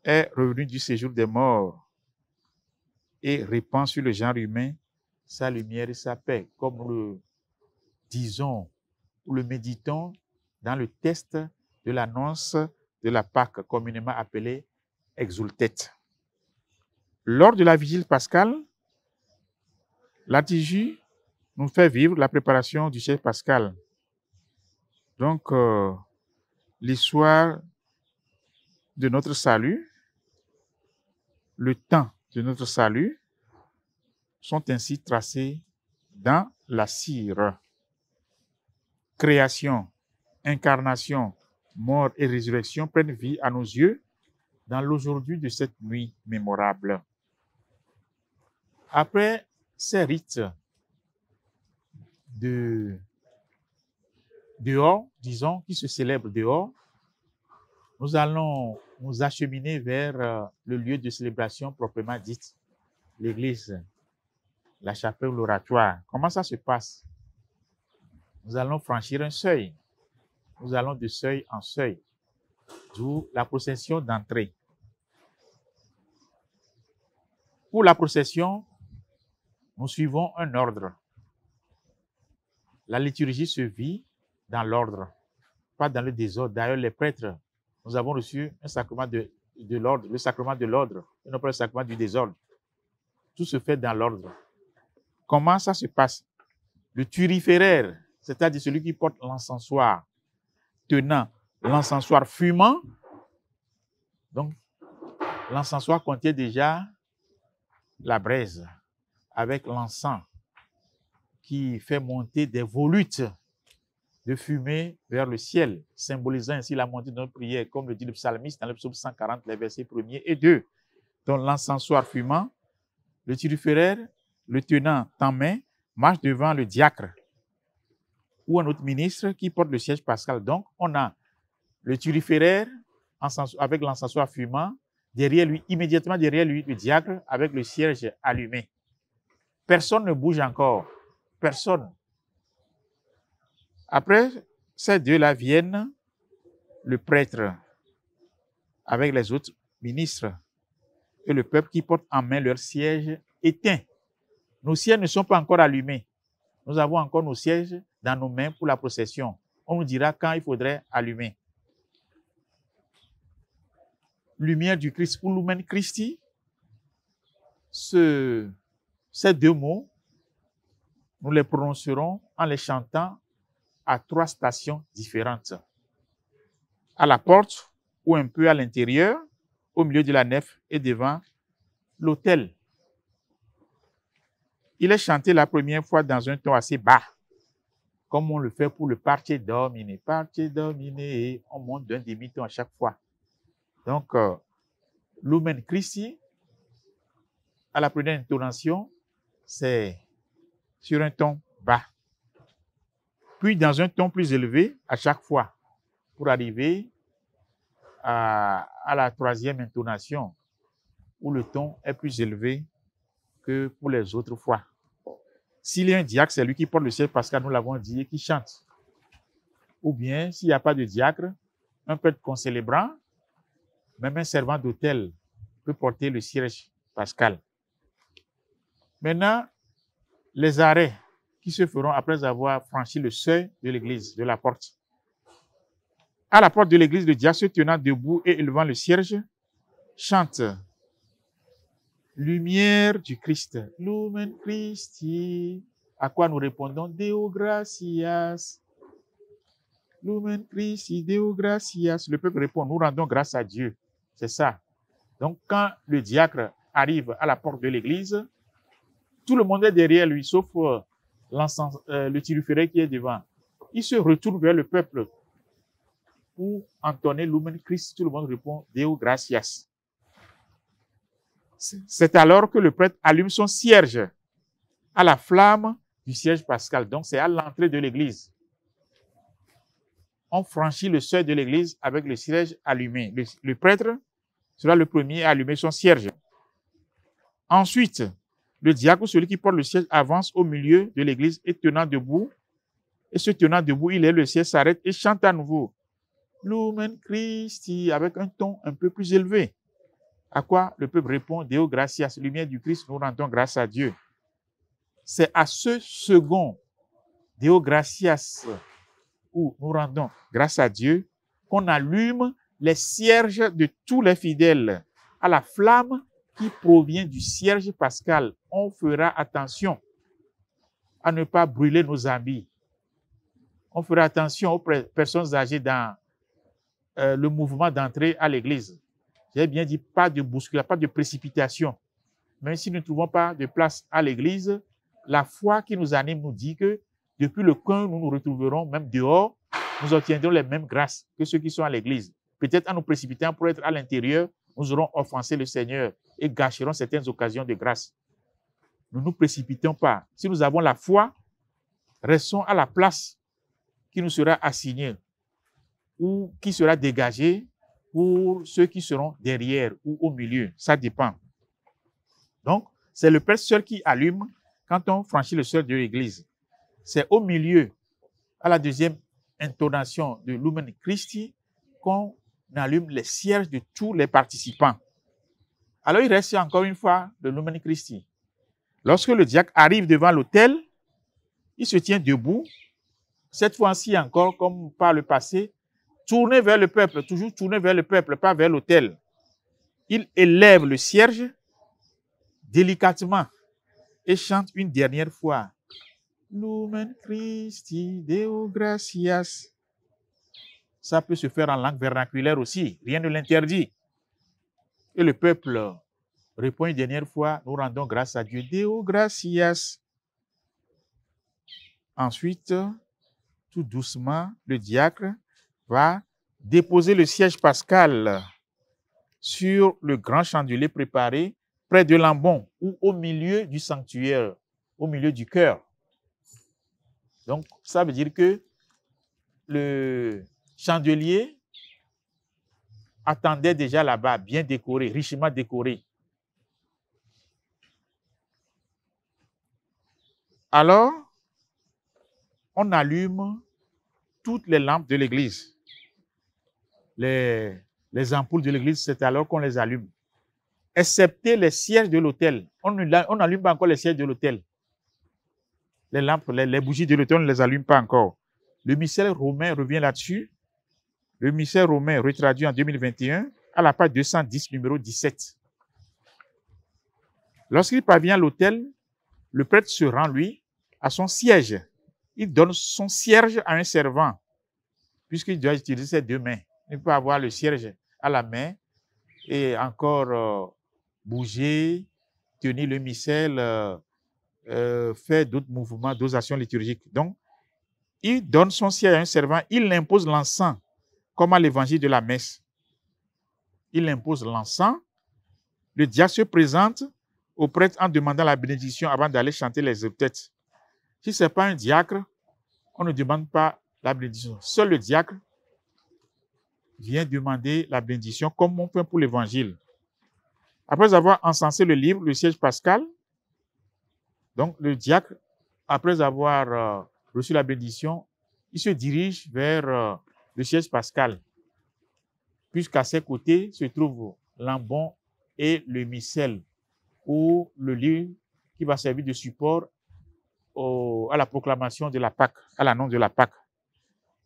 est revenu du séjour des morts et répand sur le genre humain sa lumière et sa paix, comme nous le disons ou le méditons dans le texte de l'annonce de la Pâque, communément appelée Exultet. Lors de la vigile pascale, la liturgie nous fait vivre la préparation du siège pascal. Donc, l'histoire de notre salut, le temps de notre salut, sont ainsi tracés dans la cire. Création, incarnation, mort et résurrection prennent vie à nos yeux dans l'aujourd'hui de cette nuit mémorable. Après ces rites dehors, disons, qui se célèbrent dehors, nous allons nous acheminer vers le lieu de célébration proprement dite, l'église, la chapelle ou l'oratoire. Comment ça se passe? Nous allons franchir un seuil. Nous allons de seuil en seuil, d'où la procession d'entrée. Pour la procession, nous suivons un ordre. La liturgie se vit dans l'ordre, pas dans le désordre. D'ailleurs, les prêtres, nous avons reçu un sacrement de l'ordre, le sacrement de l'ordre, et non pas le sacrement du désordre. Tout se fait dans l'ordre. Comment ça se passe? Le thuriféraire, c'est-à-dire celui qui porte l'encensoir, tenant l'encensoir fumant. Donc, l'encensoir contient déjà la braise avec l'encens qui fait monter des volutes de fumée vers le ciel, symbolisant ainsi la montée de notre prière, comme le dit le psalmiste dans le psaume 140, les versets 1er et 2. Donc, l'encensoir fumant, le thuriféraire, le tenant en main, marche devant le diacre ou un autre ministre qui porte le siège pascal. Donc, on a le thuriféraire avec l'encensoir fumant, derrière lui, immédiatement derrière lui, le diacre avec le cierge allumé. Personne ne bouge encore. Personne. Après, ces deux-là viennent le prêtre avec les autres ministres et le peuple qui porte en main leur siège éteint. Nos sièges ne sont pas encore allumés. Nous avons encore nos sièges dans nos mains pour la procession. On nous dira quand il faudrait allumer. Lumière du Christ ou Lumen Christi, ces deux mots, nous les prononcerons en les chantant à 3 stations différentes. À la porte ou un peu à l'intérieur, au milieu de la nef et devant l'autel. Il est chanté la première fois dans un ton assez bas, comme on le fait pour le Parce Domine. Parce Domine, on monte d'un demi-ton à chaque fois. Donc, Lumen Christi, à la première intonation, c'est sur un ton bas. Puis dans un ton plus élevé à chaque fois, pour arriver à la 3e intonation, où le ton est plus élevé que pour les autres fois. S'il y a un diacre, c'est lui qui porte le siège pascal, nous l'avons dit, et qui chante. Ou bien, s'il n'y a pas de diacre, un prêtre concélébrant, même un servant d'hôtel peut porter le siège pascal. Maintenant, les arrêts qui se feront après avoir franchi le seuil de l'église, de la porte. À la porte de l'église, le diacre se tenant debout et élevant le cierge chante « Lumière du Christ, Lumen Christi ». À quoi nous répondons « Deo gratias ». Lumen Christi, Deo gratias. Le peuple répond « Nous rendons grâce à Dieu ». C'est ça. Donc, quand le diacre arrive à la porte de l'église, tout le monde est derrière lui, sauf le thyriféraire qui est devant. Il se retourne vers le peuple pour entonner Lumen Christi. Tout le monde répond Deo gratias. C'est alors que le prêtre allume son cierge à la flamme du siège pascal. Donc, c'est à l'entrée de l'église. On franchit le seuil de l'église avec le cierge allumé. Le prêtre sera le premier à allumer son cierge. Ensuite, le diacre, celui qui porte le siège, avance au milieu de l'église et tenant debout. Et se tenant debout, il est le siège, s'arrête et chante à nouveau. Lumen Christi, avec un ton un peu plus élevé. À quoi le peuple répond, Deo gratias, lumière du Christ, nous rendons grâce à Dieu. C'est à ce second, Deo gratias, où nous rendons grâce à Dieu, qu'on allume les cierges de tous les fidèles à la flamme qui provient du cierge pascal. On fera attention à ne pas brûler nos habits. On fera attention aux personnes âgées dans le mouvement d'entrée à l'église. J'ai bien dit, pas de bousculade, pas de précipitation. Même si nous ne trouvons pas de place à l'église, la foi qui nous anime nous dit que depuis le coin où nous nous retrouverons, même dehors, nous obtiendrons les mêmes grâces que ceux qui sont à l'église. Peut-être en nous précipitant pour être à l'intérieur, nous aurons offensé le Seigneur et gâcherons certaines occasions de grâce. Ne nous précipitons pas. Si nous avons la foi, restons à la place qui nous sera assignée ou qui sera dégagée pour ceux qui seront derrière ou au milieu. Ça dépend. Donc, c'est le prêtre seul qui allume quand on franchit le seuil de l'église. C'est au milieu, à la 2e intonation de Lumen Christi, qu'on allume les cierges de tous les participants. Alors, il reste encore une fois le Lumen Christi. Lorsque le diacre arrive devant l'autel, il se tient debout, cette fois-ci encore, comme par le passé, tourné vers le peuple, toujours tourné vers le peuple, pas vers l'autel. Il élève le cierge délicatement et chante une dernière fois. Lumen Christi, Deo gratias. Ça peut se faire en langue vernaculaire aussi, rien ne l'interdit. Et le peuple répond une dernière fois, nous rendons grâce à Dieu, Deo gratias. Ensuite, tout doucement, le diacre va déposer le siège pascal sur le grand chandelier préparé près de l'ambon ou au milieu du sanctuaire, au milieu du chœur. Donc, ça veut dire que le chandelier attendait déjà là-bas, bien décoré, richement décoré. Alors, on allume toutes les lampes de l'église. Les les ampoules de l'église, c'est alors qu'on les allume. Excepté les cierges de l'autel. On n'allume pas encore les cierges de l'autel. Les lampes, les bougies de l'autel, on ne les allume pas encore. Le missel romain revient là-dessus. Le missel romain, retraduit en 2021, à la page 210, numéro 17. Lorsqu'il parvient à l'autel, le prêtre se rend, lui, à son siège. Il donne son cierge à un servant, puisqu'il doit utiliser ses deux mains. Il peut avoir le cierge à la main et encore bouger, tenir le missel, faire d'autres mouvements, d'autres actions liturgiques. Donc, il donne son cierge à un servant, il impose l'encens, comme à l'évangile de la messe. Il impose l'encens. Le diacre se présente au prêtre en demandant la bénédiction avant d'aller chanter les octets. Si ce n'est pas un diacre, on ne demande pas la bénédiction. Seul le diacre vient demander la bénédiction comme on fait pour l'évangile. Après avoir encensé le livre, le siège pascal, donc le diacre, après avoir reçu la bénédiction, il se dirige vers le siège pascal, puisqu'à ses côtés se trouvent l'ambon et le missel, ou le livre qui va servir de support à la proclamation de la Pâque, à l'annonce de la Pâque.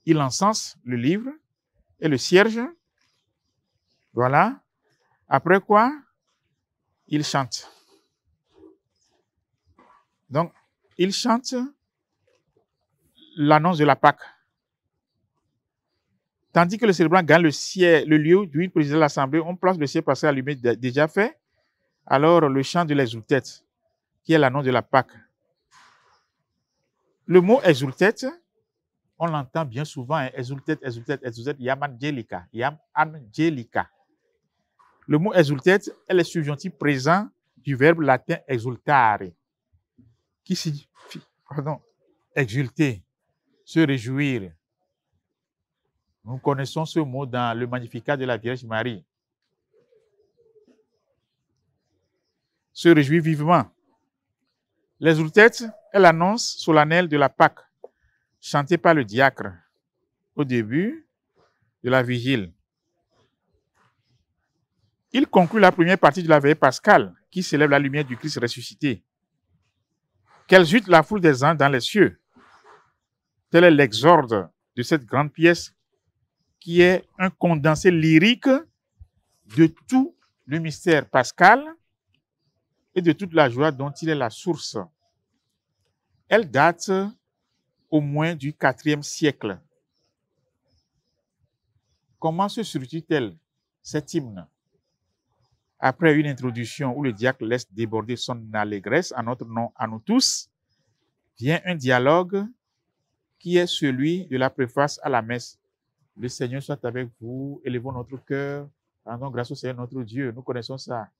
Il encense le livre et le cierge. Voilà. Après quoi, il chante. Donc, il chante l'annonce de la Pâque. Tandis que le célébrant gagne le lieu d'où il préside l'assemblée, on place le siège pascal allumé déjà fait. Alors, le chant de l'exultet, qui est l'annonce de la Pâque. Le mot exultet, on l'entend bien souvent, hein, exultet, exultet, exultet, yam angelica, yam angelica. Le mot exultet est le subjonctif présent du verbe latin exultare, qui signifie, exulter, se réjouir. Nous connaissons ce mot dans le Magnificat de la Vierge Marie. Se réjouir vivement. L'exultet est l'annonce solennelle de la Pâque, chantée par le diacre au début de la vigile. Il conclut la première partie de la veillée pascale, qui célèbre la lumière du Christ ressuscité. Qu'exulte la foule des anges dans les cieux. Tel est l'exorde de cette grande pièce qui est un condensé lyrique de tout le mystère pascal et de toute la joie dont il est la source. Elle date au moins du IVe siècle. Comment se structure-t-elle, cet hymne? Après une introduction où le diacre laisse déborder son allégresse en notre nom à nous tous, vient un dialogue qui est celui de la préface à la messe. Le Seigneur soit avec vous, élevons notre cœur, rendons grâce au Seigneur notre Dieu. Nous connaissons ça.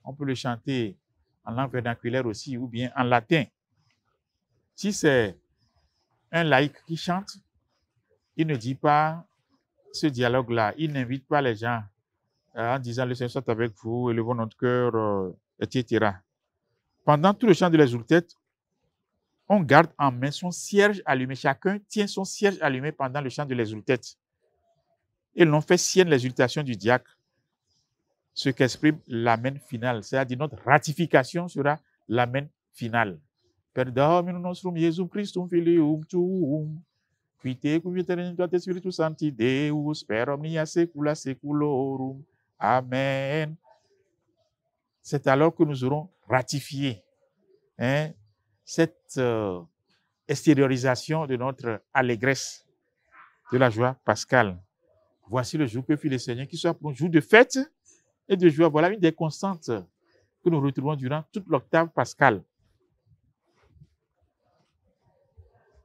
On peut le chanter en langue vernaculaire aussi, ou bien en latin. Si c'est un laïc qui chante, il ne dit pas ce dialogue-là. Il n'invite pas les gens en disant le Seigneur soit avec vous, élevons notre cœur, etc. Pendant tout le chant de l'exultet, on garde en main son cierge allumé. Chacun tient son cierge allumé pendant le chant de l'exultet. Et l'on fait sienne l'exultation du diacre, ce qu'exprime l'amen final. C'est-à-dire notre ratification sera l'amen final. Per Dominum nostrum Iesum Christum filium tuum, qui te conviertere Spiritus Sancti Deus, per omnia saecula saeculorum. Amen. C'est alors que nous aurons ratifié cette extériorisation de notre allégresse, de la joie pascale. Voici le jour que fit le Seigneur, qui soit pour un jour de fête et de joie. Voilà une des constantes que nous retrouvons durant toute l'octave pascale.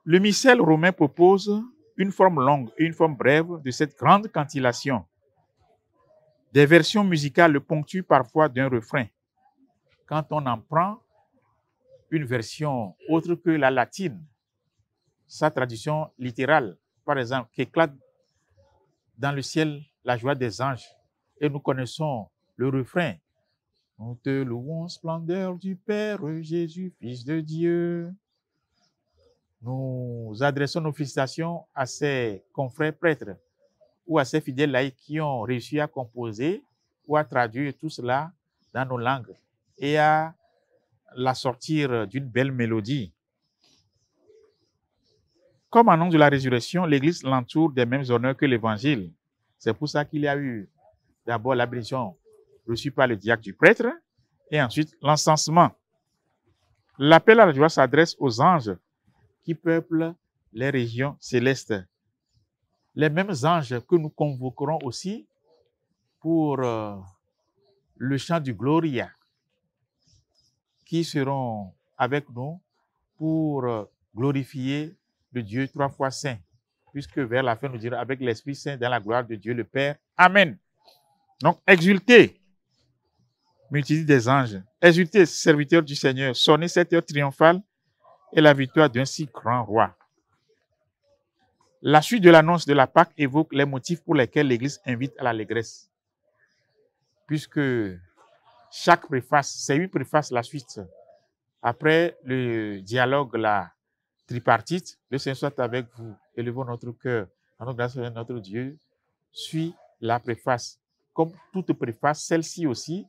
Le missel romain propose une forme longue et une forme brève de cette grande cantillation. Des versions musicales le ponctuent parfois d'un refrain. Quand on en prend une version autre que la latine, sa traduction littérale, par exemple, qu'éclate dans le ciel la joie des anges, et nous connaissons le refrain. Nous te louons, splendeur du Père Jésus, Fils de Dieu. Nous adressons nos félicitations à ses confrères prêtres ou à ces fidèles laïcs qui ont réussi à composer ou à traduire tout cela dans nos langues et à la sortir d'une belle mélodie. Comme annonce de la résurrection, l'Église l'entoure des mêmes honneurs que l'Évangile. C'est pour ça qu'il y a eu d'abord la bénédiction reçue par le diacre du prêtre et ensuite l'encensement. L'appel à la joie s'adresse aux anges qui peuplent les régions célestes. Les mêmes anges que nous convoquerons aussi pour le chant du Gloria, qui seront avec nous pour glorifier le Dieu trois fois saint, puisque vers la fin nous dirons avec l'Esprit Saint dans la gloire de Dieu le Père. Amen. Donc, exultez, multitude des anges, exultez, serviteurs du Seigneur, sonnez cette heure triomphale et la victoire d'un si grand roi. La suite de l'annonce de la Pâque évoque les motifs pour lesquels l'Église invite à l'allégresse. Puisque chaque préface, c'est une préface la suite. Après le dialogue, la tripartite, le Seigneur soit avec vous, élevons notre cœur, à notre grâce et notre Dieu, suit la préface. Comme toute préface, celle-ci aussi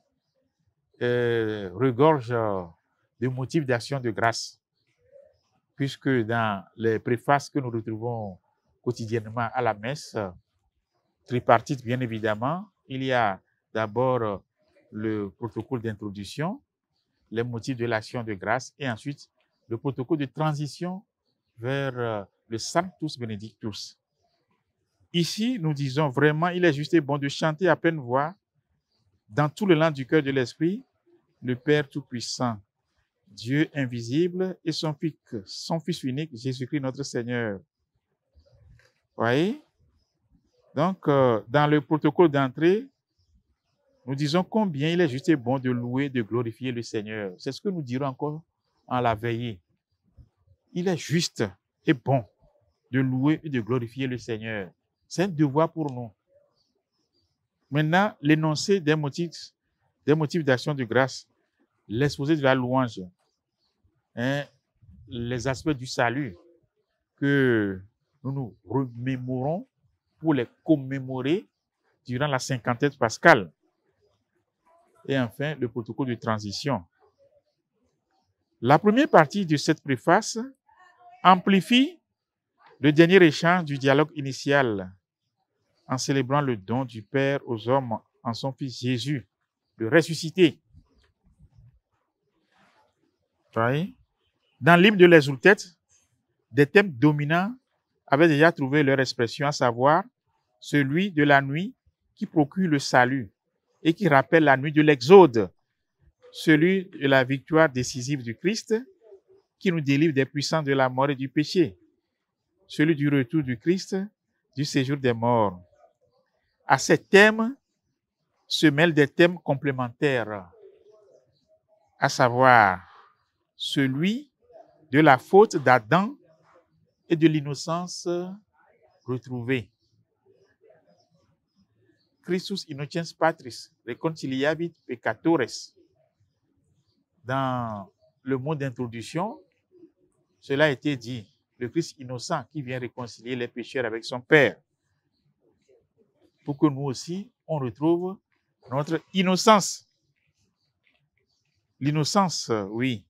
regorge de motifs d'action de grâce. Puisque dans les préfaces que nous retrouvons quotidiennement à la messe, tripartite bien évidemment, il y a d'abord le protocole d'introduction, les motifs de l'action de grâce et ensuite le protocole de transition vers le Sanctus Benedictus. Ici, nous disons vraiment, il est juste et bon de chanter à pleine voix dans tout le langue du cœur de l'Esprit, le Père Tout-Puissant, Dieu invisible et son Fils unique, Jésus-Christ notre Seigneur. Voyez? Donc, dans le protocole d'entrée, nous disons combien il est juste et bon de louer, de glorifier le Seigneur. C'est ce que nous dirons encore en la veillée. Il est juste et bon de louer et de glorifier le Seigneur. C'est un devoir pour nous. Maintenant, l'énoncé des motifs d'action de grâce, l'exposé de la louange, les aspects du salut que nous nous remémorons pour les commémorer durant la cinquantaine pascale. Et enfin, le protocole de transition. La première partie de cette préface amplifie le dernier échange du dialogue initial en célébrant le don du Père aux hommes en son Fils Jésus, le ressuscité. Dans l'hymne de l'Exultet, des thèmes dominants avaient déjà trouvé leur expression, à savoir celui de la nuit qui procure le salut et qui rappelle la nuit de l'Exode, celui de la victoire décisive du Christ qui nous délivre des puissances de la mort et du péché, celui du retour du Christ, du séjour des morts. À ces thèmes se mêlent des thèmes complémentaires, à savoir celui de la faute d'Adam et de l'innocence retrouvée. Christus innocens patris reconciliavit peccatores. Dans le mot d'introduction, cela a été dit. Le Christ innocent qui vient réconcilier les pécheurs avec son Père. Pour que nous aussi, on retrouve notre innocence. L'innocence, oui.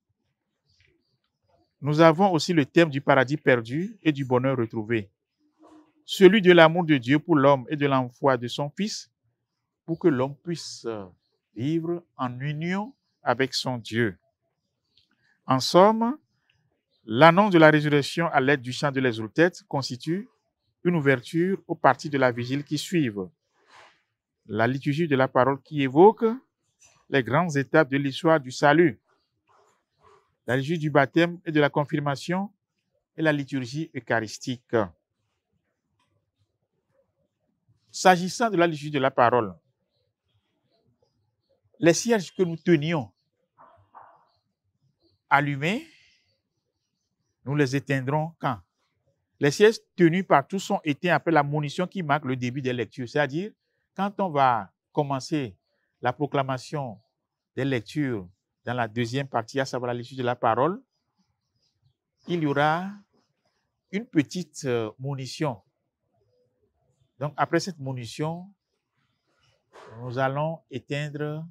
Nous avons aussi le thème du paradis perdu et du bonheur retrouvé. Celui de l'amour de Dieu pour l'homme et de l'envoi de son Fils, pour que l'homme puisse vivre en union avec son Dieu. En somme, l'annonce de la résurrection à l'aide du chant de l'Exultet constitue une ouverture aux parties de la vigile qui suivent. La liturgie de la parole qui évoque les grandes étapes de l'histoire du salut. La liturgie du baptême et de la confirmation et la liturgie eucharistique. S'agissant de la liturgie de la parole, les cierges que nous tenions allumés, nous les éteindrons quand? Les cierges tenus par tous sont éteints après la monition qui marque le début des lectures. C'est-à-dire, quand on va commencer la proclamation des lectures dans la deuxième partie, à savoir la lecture de la parole, il y aura une petite monition Donc, après cette monition, nous allons éteindre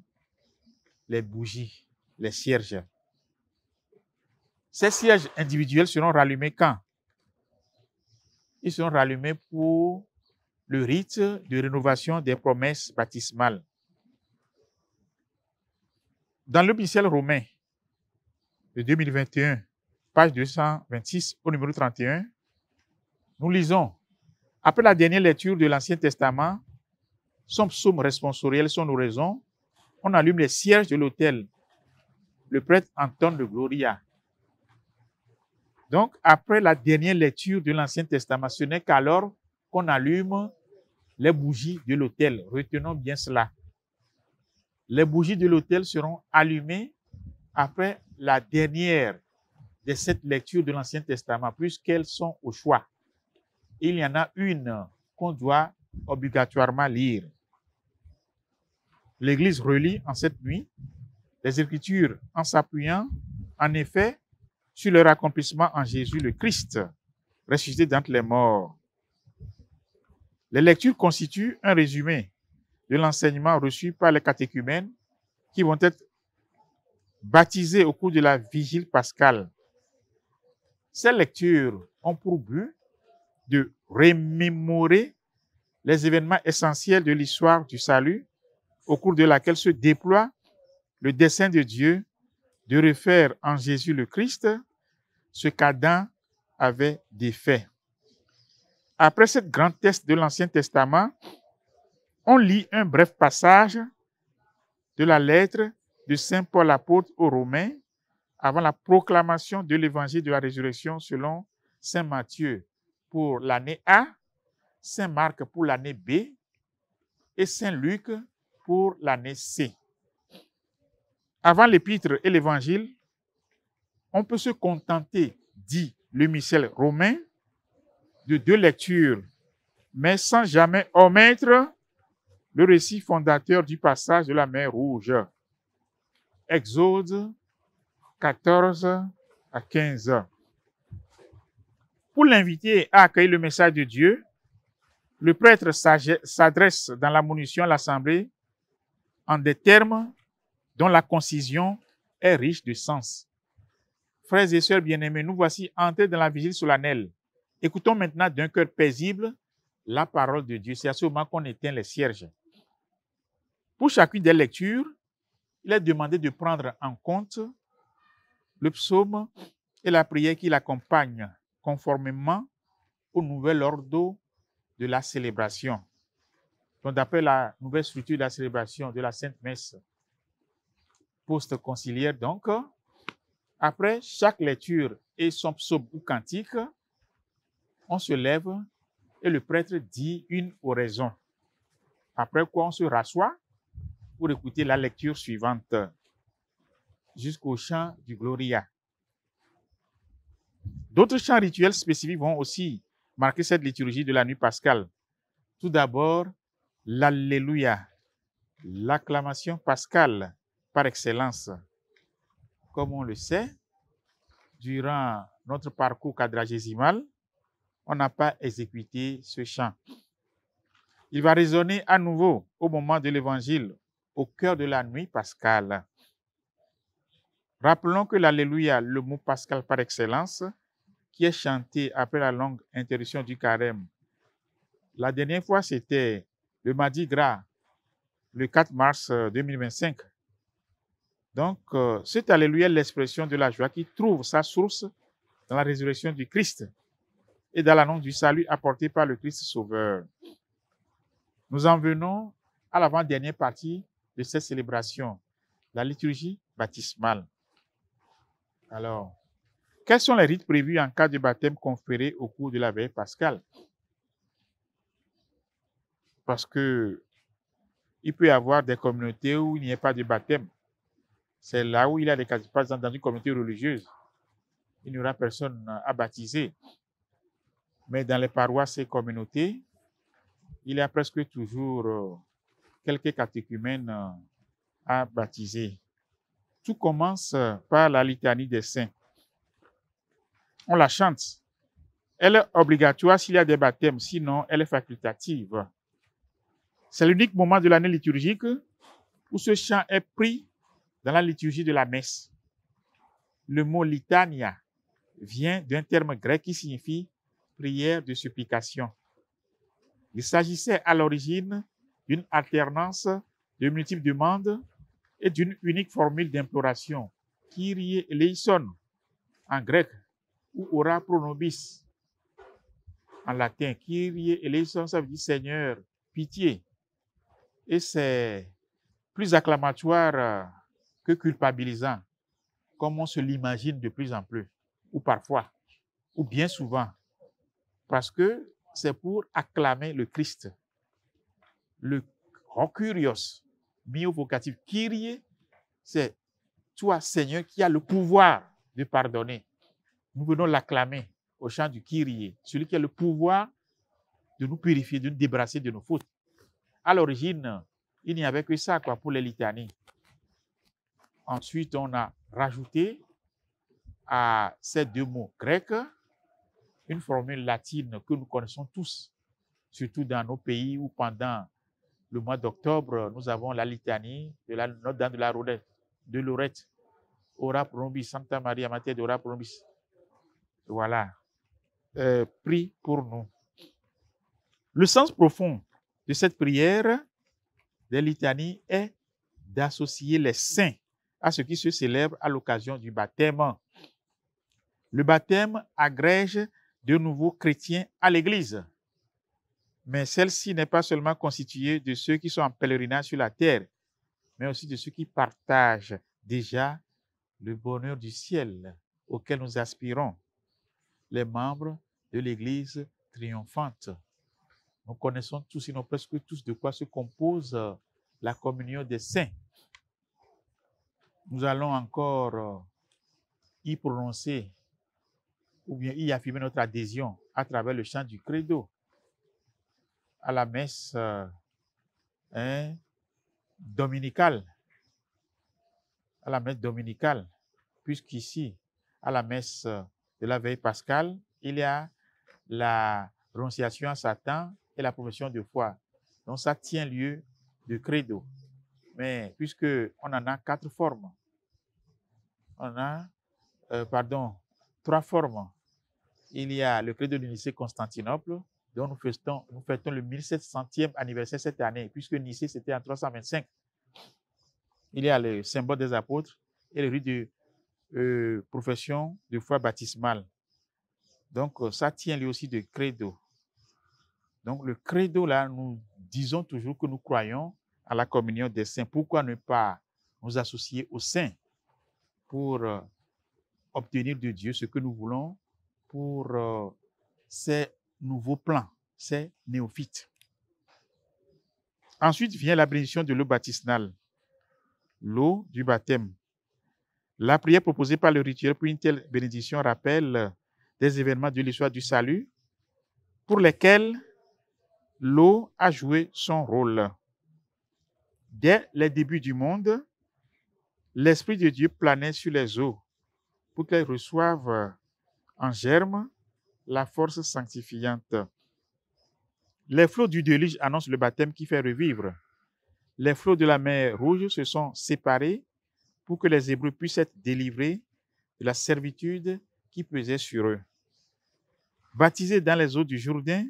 les bougies, les cierges. Ces cierges individuels seront rallumés quand? Ils seront rallumés pour le rite de rénovation des promesses baptismales. Dans le missel romain de 2021, page 226 au numéro 31, nous lisons: après la dernière lecture de l'Ancien Testament, son psaume responsoriel, son oraison, on allume les cierges de l'autel. Le prêtre entonne le Gloria. Donc, après la dernière lecture de l'Ancien Testament, ce n'est qu'alors qu'on allume les bougies de l'autel. Retenons bien cela. Les bougies de l'autel seront allumées après la dernière de cette lecture de l'Ancien Testament, puisqu'elles sont au choix. Il y en a une qu'on doit obligatoirement lire. L'Église relit en cette nuit les Écritures en s'appuyant, en effet, sur leur accomplissement en Jésus le Christ, ressuscité d'entre les morts. Les lectures constituent un résumé de l'enseignement reçu par les catéchumènes qui vont être baptisés au cours de la vigile pascale. Ces lectures ont pour but de remémorer les événements essentiels de l'histoire du salut au cours de laquelle se déploie le dessein de Dieu de refaire en Jésus le Christ ce qu'Adam avait défait. Après cette grande test de l'Ancien Testament, on lit un bref passage de la lettre de Saint Paul apôtre aux Romains avant la proclamation de l'évangile de la résurrection selon Saint Matthieu pour l'année A, Saint Marc pour l'année B et Saint Luc pour l'année C. Avant l'épître et l'évangile, on peut se contenter, dit le missel romain, de 2 lectures, mais sans jamais omettre le récit fondateur du passage de la mer Rouge. Exode 14 à 15. Pour l'inviter à accueillir le message de Dieu, le prêtre s'adresse dans la monition à l'assemblée en des termes dont la concision est riche de sens. Frères et sœurs bien-aimés, nous voici entrés dans la vigile solennelle. Écoutons maintenant d'un cœur paisible la parole de Dieu. C'est à ce moment qu'on éteint les cierges. Pour chacune des lectures, il est demandé de prendre en compte le psaume et la prière qui l'accompagnent, conformément au nouvel ordre de la célébration. Donc, d'après la nouvelle structure de la célébration de la Sainte Messe post-conciliaire, donc, après chaque lecture et son psaume ou cantique, on se lève et le prêtre dit une oraison. Après quoi, on se rassoit pour écouter la lecture suivante jusqu'au chant du Gloria. D'autres chants rituels spécifiques vont aussi marquer cette liturgie de la nuit pascale. Tout d'abord, l'Alléluia, l'acclamation pascale par excellence. Comme on le sait, durant notre parcours quadragésimal, on n'a pas exécuté ce chant. Il va résonner à nouveau au moment de l'Évangile, au cœur de la nuit pascale. Rappelons que l'Alléluia, le mot pascal par excellence, qui est chanté après la longue interruption du carême. La dernière fois, c'était le Mardi Gras, le 4 mars 2025. Donc, cet Alléluia est l'expression de la joie qui trouve sa source dans la résurrection du Christ et dans l'annonce du salut apporté par le Christ Sauveur. Nous en venons à l'avant-dernière partie de cette célébration, la liturgie baptismale. Alors, quels sont les rites prévus en cas de baptême conféré au cours de la veille pascale? Parce que il peut y avoir des communautés où il n'y a pas de baptême. C'est là où il y a des cas, par exemple, dans une communauté religieuse, il n'y aura personne à baptiser. Mais dans les paroisses et communautés, il y a presque toujours quelques catéchumènes à baptiser. Tout commence par la litanie des saints. On la chante. Elle est obligatoire s'il y a des baptêmes, sinon elle est facultative. C'est l'unique moment de l'année liturgique où ce chant est pris dans la liturgie de la messe. Le mot litania vient d'un terme grec qui signifie prière de supplication. Il s'agissait à l'origine d'une alternance de multiples demandes et d'une unique formule d'imploration, Kyrie eleison en grec ou ora pro nobis en latin. Kyrie eleison, ça veut dire Seigneur, pitié. Et c'est plus acclamatoire que culpabilisant, comme on se l'imagine de plus en plus, ou parfois, ou bien souvent, parce que c'est pour acclamer le Christ. Le Kyrios, mis au vocatif Kyrie, c'est toi, Seigneur, qui as le pouvoir de pardonner. Nous venons l'acclamer au chant du Kyrie, celui qui a le pouvoir de nous purifier, de nous débarrasser de nos fautes. À l'origine, il n'y avait que ça pour les litanies. Ensuite, on a rajouté à ces deux mots grecs une formule latine que nous connaissons tous, surtout dans nos pays où pendant le mois d'octobre, nous avons la litanie de la Notre-Dame de Lorette, Ora pro nobis, Santa Maria Mater de Ora pro nobis. Voilà, prie pour nous. Le sens profond de cette prière des litanies est d'associer les saints à ce qui se célèbre à l'occasion du baptême. Le baptême agrège de nouveaux chrétiens à l'Église. Mais celle-ci n'est pas seulement constituée de ceux qui sont en pèlerinage sur la terre, mais aussi de ceux qui partagent déjà le bonheur du ciel auquel nous aspirons, les membres de l'Église triomphante. Nous connaissons tous, sinon presque tous, de quoi se compose la communion des saints. Nous allons encore y prononcer ou bien y affirmer notre adhésion à travers le chant du credo à la messe dominicale. À la messe dominicale, puisqu'ici, à la messe de la veille pascale, il y a la renonciation à Satan et la profession de foi. Donc ça tient lieu de credo. Mais puisque on en a 4 formes, on a, trois formes. Il y a le credo de Nicée-Constantinople, dont nous fêtons le 1700e anniversaire cette année, puisque Nicée c'était en 325. Il y a le symbole des apôtres et le rite de profession de foi baptismale. Donc ça tient lieu aussi de credo. Donc le credo là, nous disons toujours que nous croyons à la communion des saints. Pourquoi ne pas nous associer aux saints pour obtenir de Dieu ce que nous voulons pour ces nouveaux plans, ces néophytes. Ensuite vient la bénédiction de l'eau baptismale, l'eau du baptême. La prière proposée par le rituel pour une telle bénédiction rappelle des événements de l'histoire du salut pour lesquels l'eau a joué son rôle. Dès les débuts du monde, l'Esprit de Dieu planait sur les eaux pour qu'elles reçoivent en germe la force sanctifiante. Les flots du déluge annoncent le baptême qui fait revivre. Les flots de la mer Rouge se sont séparés pour que les Hébreux puissent être délivrés de la servitude qui pesait sur eux. Baptisé dans les eaux du Jourdain,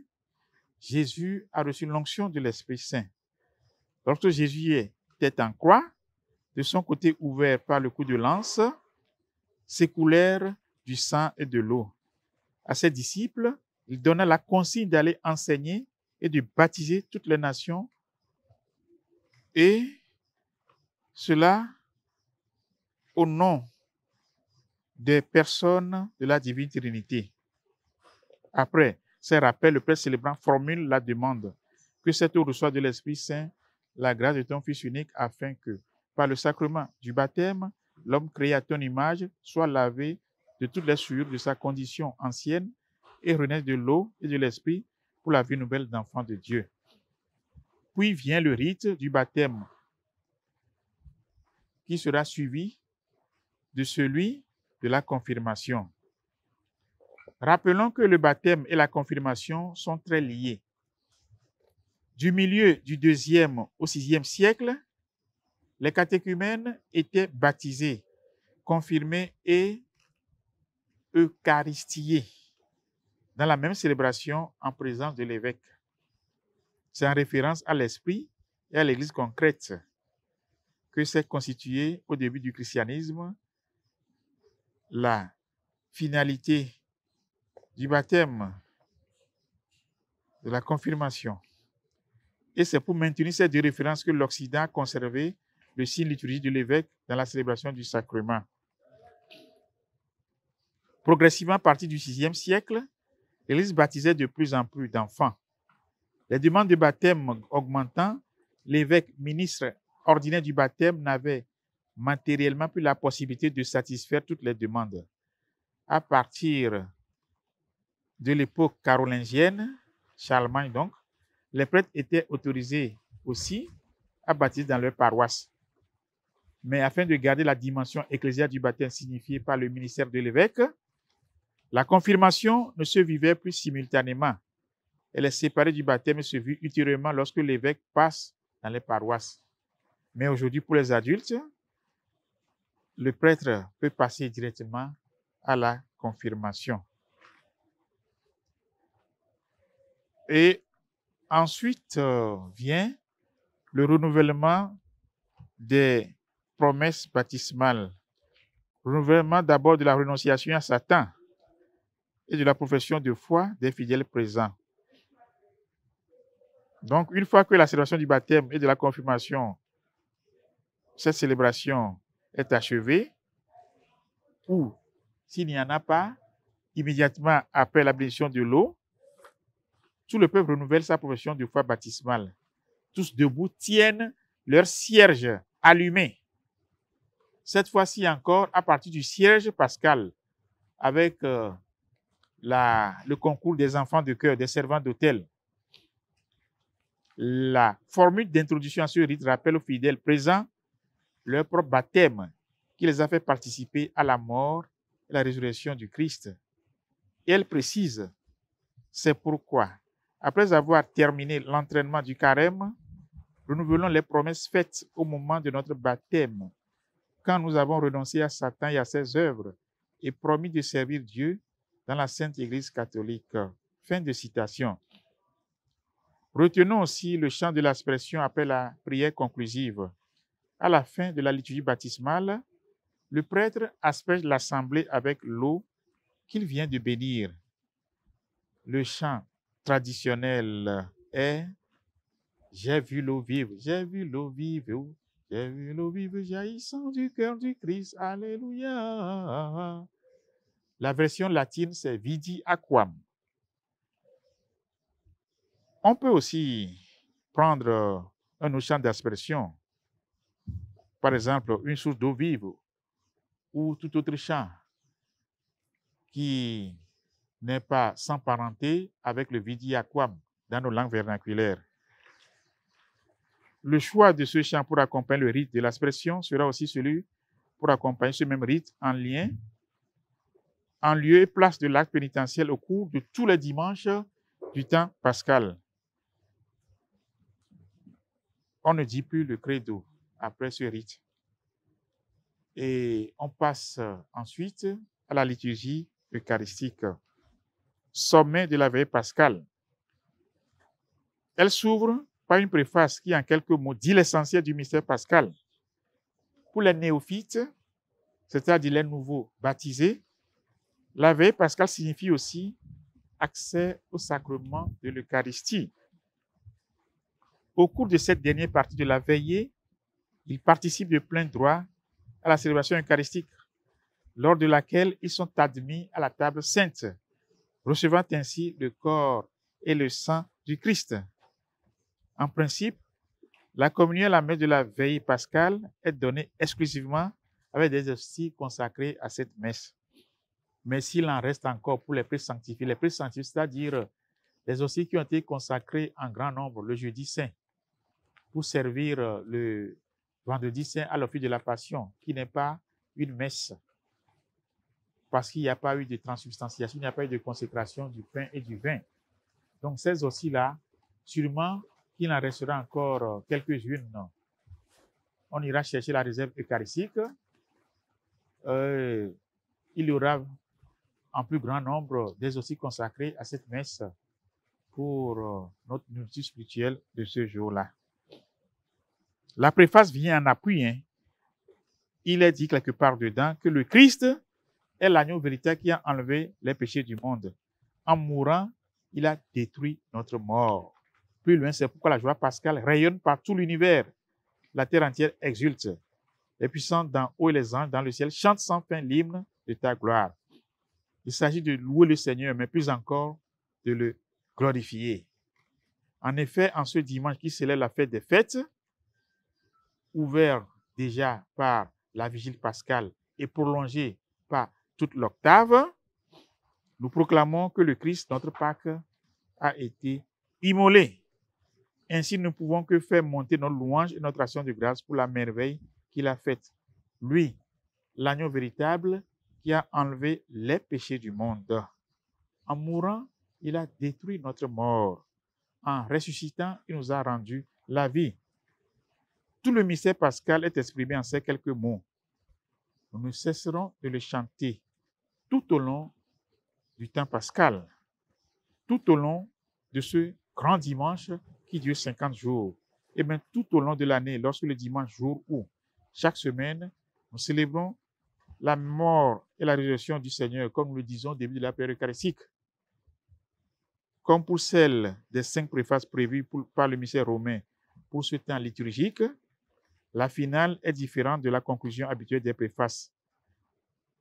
Jésus a reçu l'onction de l'Esprit Saint. Lorsque Jésus était en croix, de son côté ouvert par le coup de lance, s'écoulèrent du sang et de l'eau. À ses disciples, il donna la consigne d'aller enseigner et de baptiser toutes les nations, et cela au nom des personnes de la divine Trinité. Après ces rappels, le prêtre célébrant formule la demande que cette eau reçoive de l'Esprit Saint la grâce de ton Fils unique, afin que, par le sacrement du baptême, l'homme créé à ton image soit lavé de toutes les souillures de sa condition ancienne et renaisse de l'eau et de l'Esprit pour la vie nouvelle d'enfant de Dieu. Puis vient le rite du baptême qui sera suivi de celui de la confirmation. Rappelons que le baptême et la confirmation sont très liés. Du milieu du 2e au 6e siècle, les catéchumènes étaient baptisés, confirmés et eucharistiés dans la même célébration en présence de l'évêque. C'est en référence à l'esprit et à l'Église concrète que s'est constituée au début du christianisme la finalité du baptême, de la confirmation. Et c'est pour maintenir ces deux références que l'Occident a conservé le signe liturgique de l'évêque dans la célébration du sacrement. Progressivement, à partir du 6e siècle, l'Église baptisait de plus en plus d'enfants. Les demandes de baptême augmentant, l'évêque ministre ordinaire du baptême n'avait matériellement plus la possibilité de satisfaire toutes les demandes. À partir de l'époque carolingienne, Charlemagne donc, les prêtres étaient autorisés aussi à baptiser dans leur paroisse. Mais afin de garder la dimension ecclésiale du baptême signifiée par le ministère de l'évêque, la confirmation ne se vivait plus simultanément. Elle est séparée du baptême et se vit ultérieurement lorsque l'évêque passe dans les paroisses. Mais aujourd'hui, pour les adultes, le prêtre peut passer directement à la confirmation. Et ensuite vient le renouvellement des promesses baptismales. Renouvellement d'abord de la renonciation à Satan et de la profession de foi des fidèles présents. Donc, une fois que la célébration du baptême et de la confirmation, cette célébration est achevée, ou s'il n'y en a pas, immédiatement après la bénédiction de l'eau, tout le peuple renouvelle sa profession de foi baptismale. Tous debout tiennent leur cierge allumé. Cette fois-ci encore, à partir du cierge pascal, avec le concours des enfants de chœur, des servants d'autel. La formule d'introduction à ce rite rappelle aux fidèles présents leur propre baptême qui les a fait participer à la mort et la résurrection du Christ. Et elle précise, c'est pourquoi, après avoir terminé l'entraînement du carême, renouvelons les promesses faites au moment de notre baptême, quand nous avons renoncé à Satan et à ses œuvres et promis de servir Dieu dans la Sainte Église catholique. Fin de citation. Retenons aussi le chant de l'aspersion après la prière conclusive. À la fin de la liturgie baptismale, le prêtre asperge l'assemblée avec l'eau qu'il vient de bénir. Le chant traditionnel est « J'ai vu l'eau vive, j'ai vu l'eau vive, j'ai vu l'eau vive jaillissant du cœur du Christ, alléluia ». La version latine, c'est « Vidi aquam ». On peut aussi prendre un autre chant d'aspersion, par exemple une source d'eau vive ou tout autre chant qui n'est pas sans parenté avec le Vidi aquam dans nos langues vernaculaires. Le choix de ce chant pour accompagner le rite de l'aspersion sera aussi celui pour accompagner ce même rite en lieu et place de l'acte pénitentiel au cours de tous les dimanches du temps pascal. On ne dit plus le credo après ce rite. Et on passe ensuite à la liturgie eucharistique, sommet de la veille pascale. Elle s'ouvre par une préface qui, en quelques mots, dit l'essentiel du mystère pascal. Pour les néophytes, c'est-à-dire les nouveaux baptisés, la veille pascale signifie aussi accès au sacrement de l'Eucharistie. Au cours de cette dernière partie de la veillée, ils participent de plein droit à la célébration eucharistique, lors de laquelle ils sont admis à la table sainte, recevant ainsi le corps et le sang du Christ. En principe, la communion à la messe de la veille pascale est donnée exclusivement avec des hosties consacrées à cette messe. Mais s'il en reste encore pour les pré-sanctifiés, c'est-à-dire les hosties qui ont été consacrées en grand nombre le jeudi saint, pour servir le vendredi saint à l'office de la Passion, qui n'est pas une messe. parce qu'il n'y a pas eu de transubstantiation, il n'y a pas eu de consécration du pain et du vin. Donc ces hosties-là, sûrement qu'il en restera encore quelques-unes. On ira chercher la réserve eucharistique. Il y aura en plus grand nombre des hosties consacrées à cette messe pour notre nourriture spirituelle de ce jour-là. La préface vient en appui. Il est dit quelque part dedans que le Christ est l'agneau véritable qui a enlevé les péchés du monde. En mourant, il a détruit notre mort. Plus loin, c'est pourquoi la joie pascale rayonne par tout l'univers. La terre entière exulte. Les puissants d'en haut et les anges dans le ciel chantent sans fin l'hymne de ta gloire. Il s'agit de louer le Seigneur, mais plus encore de le glorifier. En effet, en ce dimanche qui célèbre la fête des fêtes, ouvert déjà par la vigile pascale et prolongé par toute l'octave, nous proclamons que le Christ, notre Pâque, a été immolé. Ainsi, nous ne pouvons que faire monter notre louange et notre action de grâce pour la merveille qu'il a faite. Lui, l'agneau véritable qui a enlevé les péchés du monde. En mourant, il a détruit notre mort. En ressuscitant, il nous a rendu la vie. Tout le mystère pascal est exprimé en ces quelques mots. Nous ne cesserons de le chanter tout au long du temps pascal, tout au long de ce grand dimanche qui dure 50 jours, et bien tout au long de l'année, lorsque le dimanche jour où, chaque semaine, nous célébrons la mort et la résurrection du Seigneur, comme nous le disons au début de la période eucharistique. Comme pour celle des 5 préfaces prévues par le mystère romain pour ce temps liturgique, la finale est différente de la conclusion habituelle des préfaces.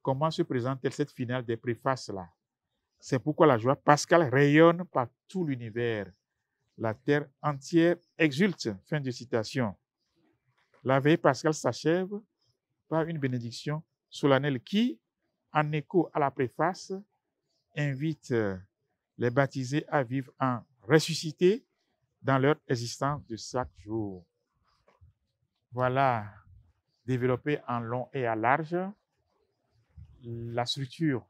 Comment se présente-t-elle cette finale des préfaces-là? C'est pourquoi la joie pascale rayonne par tout l'univers. La terre entière exulte. Fin de citation. La veille pascale s'achève par une bénédiction solennelle qui, en écho à la préface, invite les baptisés à vivre en ressuscité dans leur existence de chaque jour. Voilà, développé en long et à large, la structure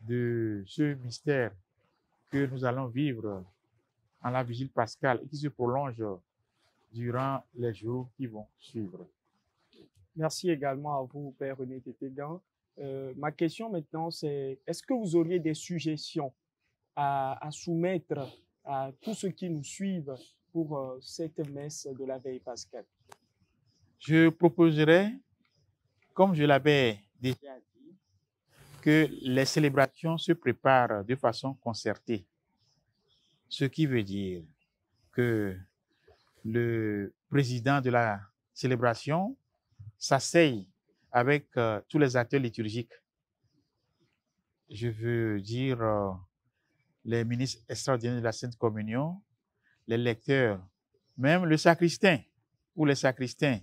de ce mystère que nous allons vivre en la vigile pascale et qui se prolonge durant les jours qui vont suivre. Merci également à vous, Père René Tétégan. Ma question maintenant, c'est est-ce que vous auriez des suggestions à soumettre à tous ceux qui nous suivent pour cette messe de la veille pascale? Je proposerais, comme je l'avais déjà dit, que les célébrations se préparent de façon concertée. Ce qui veut dire que le président de la célébration s'asseye avec tous les acteurs liturgiques. Je veux dire les ministres extraordinaires de la Sainte Communion, les lecteurs, même le sacristain ou les sacristains,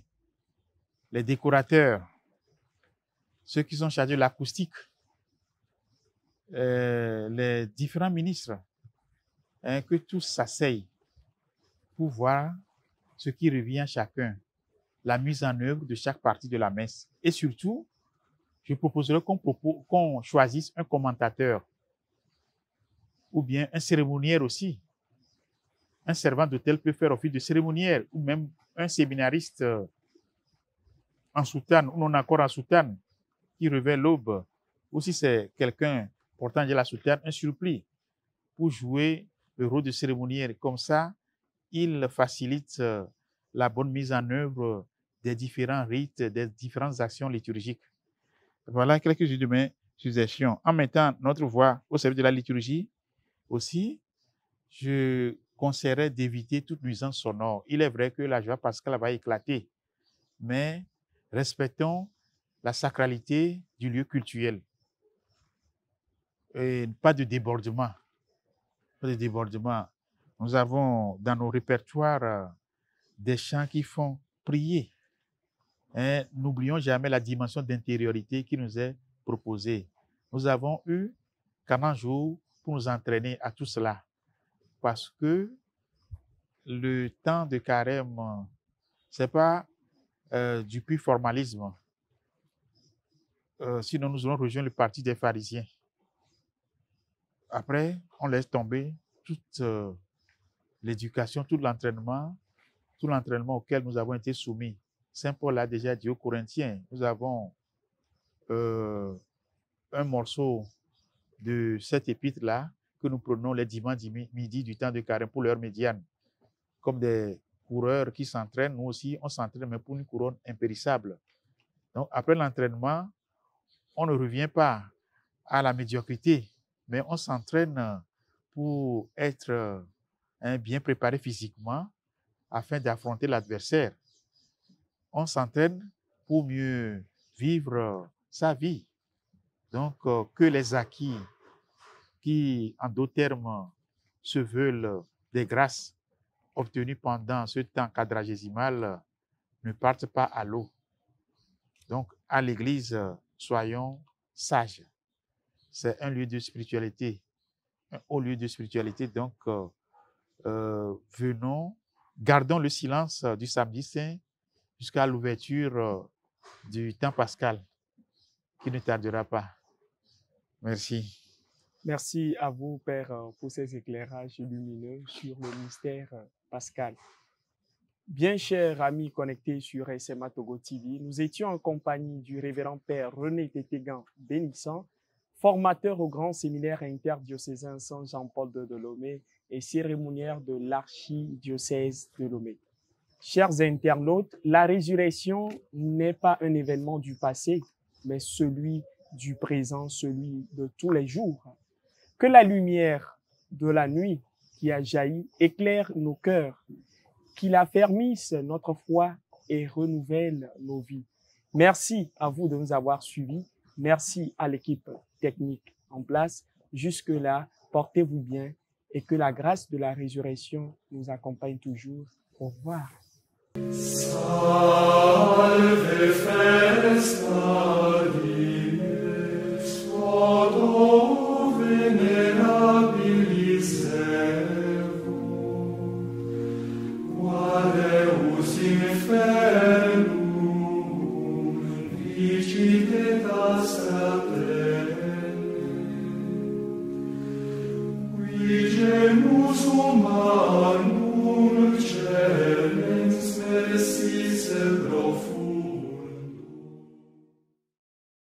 les décorateurs, ceux qui sont chargés de l'acoustique, les différents ministres, que tous s'asseyent pour voir ce qui revient à chacun, la mise en œuvre de chaque partie de la messe. Et surtout, je proposerais qu'on choisisse un commentateur ou bien un cérémoniaire aussi. Un servant d'hôtel peut faire office de cérémoniaire ou même un séminariste en soutane ou non encore en soutane qui revêt l'aube. Ou si c'est quelqu'un portant de la soutane, un surplis pour jouer le rôle de cérémoniaire. Comme ça, il facilite la bonne mise en œuvre des différents rites, des différentes actions liturgiques. Voilà quelques-unes de mes suggestions. En mettant notre voix au service de la liturgie, aussi, je conseillerais d'éviter toute nuisance sonore. Il est vrai que la joie pascale va éclater, mais respectons la sacralité du lieu cultuel. Et pas de débordement. Pas de débordement. Nous avons dans nos répertoires des chants qui font prier. N'oublions jamais la dimension d'intériorité qui nous est proposée. Nous avons eu 40 jours pour nous entraîner à tout cela. Parce que le temps de carême, ce n'est pas du pur formalisme. sinon nous allons rejoindre le parti des pharisiens. Après, on laisse tomber toute l'éducation, tout l'entraînement auquel nous avons été soumis. Saint Paul a déjà dit aux Corinthiens, nous avons un morceau de cette épître-là que nous prenons les dimanches midi du temps de carême pour l'heure médiane. Comme des coureurs qui s'entraînent, nous aussi, on s'entraîne, mais pour une couronne impérissable. Donc, après l'entraînement, on ne revient pas à la médiocrité, mais on s'entraîne pour être bien préparé physiquement afin d'affronter l'adversaire. On s'entraîne pour mieux vivre sa vie. Donc, que les acquis qui, en d'autres termes, se veulent des grâces obtenues pendant ce temps quadragésimal ne partent pas à l'eau. Donc, à l'Église, soyons sages. C'est un lieu de spiritualité, un haut lieu de spiritualité. Donc, venons, gardons le silence du samedi saint jusqu'à l'ouverture du temps pascal, qui ne tardera pas. Merci. Merci à vous, Père, pour ces éclairages lumineux sur le mystère pascal. Bien chers amis connectés sur SMA Togo TV, nous étions en compagnie du révérend Père René Tétégan Bénissant, formateur au grand séminaire interdiocésain Saint Jean-Paul de Lomé et cérémoniaire de l'archidiocèse de Lomé. Chers internautes, la résurrection n'est pas un événement du passé, mais celui du présent, celui de tous les jours. Que la lumière de la nuit qui a jailli éclaire nos cœurs, qu'il affermisse notre foi et renouvelle nos vies. Merci à vous de nous avoir suivis. Merci à l'équipe technique en place. Jusque-là, portez-vous bien et que la grâce de la résurrection nous accompagne toujours. Au revoir. Salve festa Dies, quod venerabilis servum, quadeus infernum vicipetas trapendi, qui genus humanus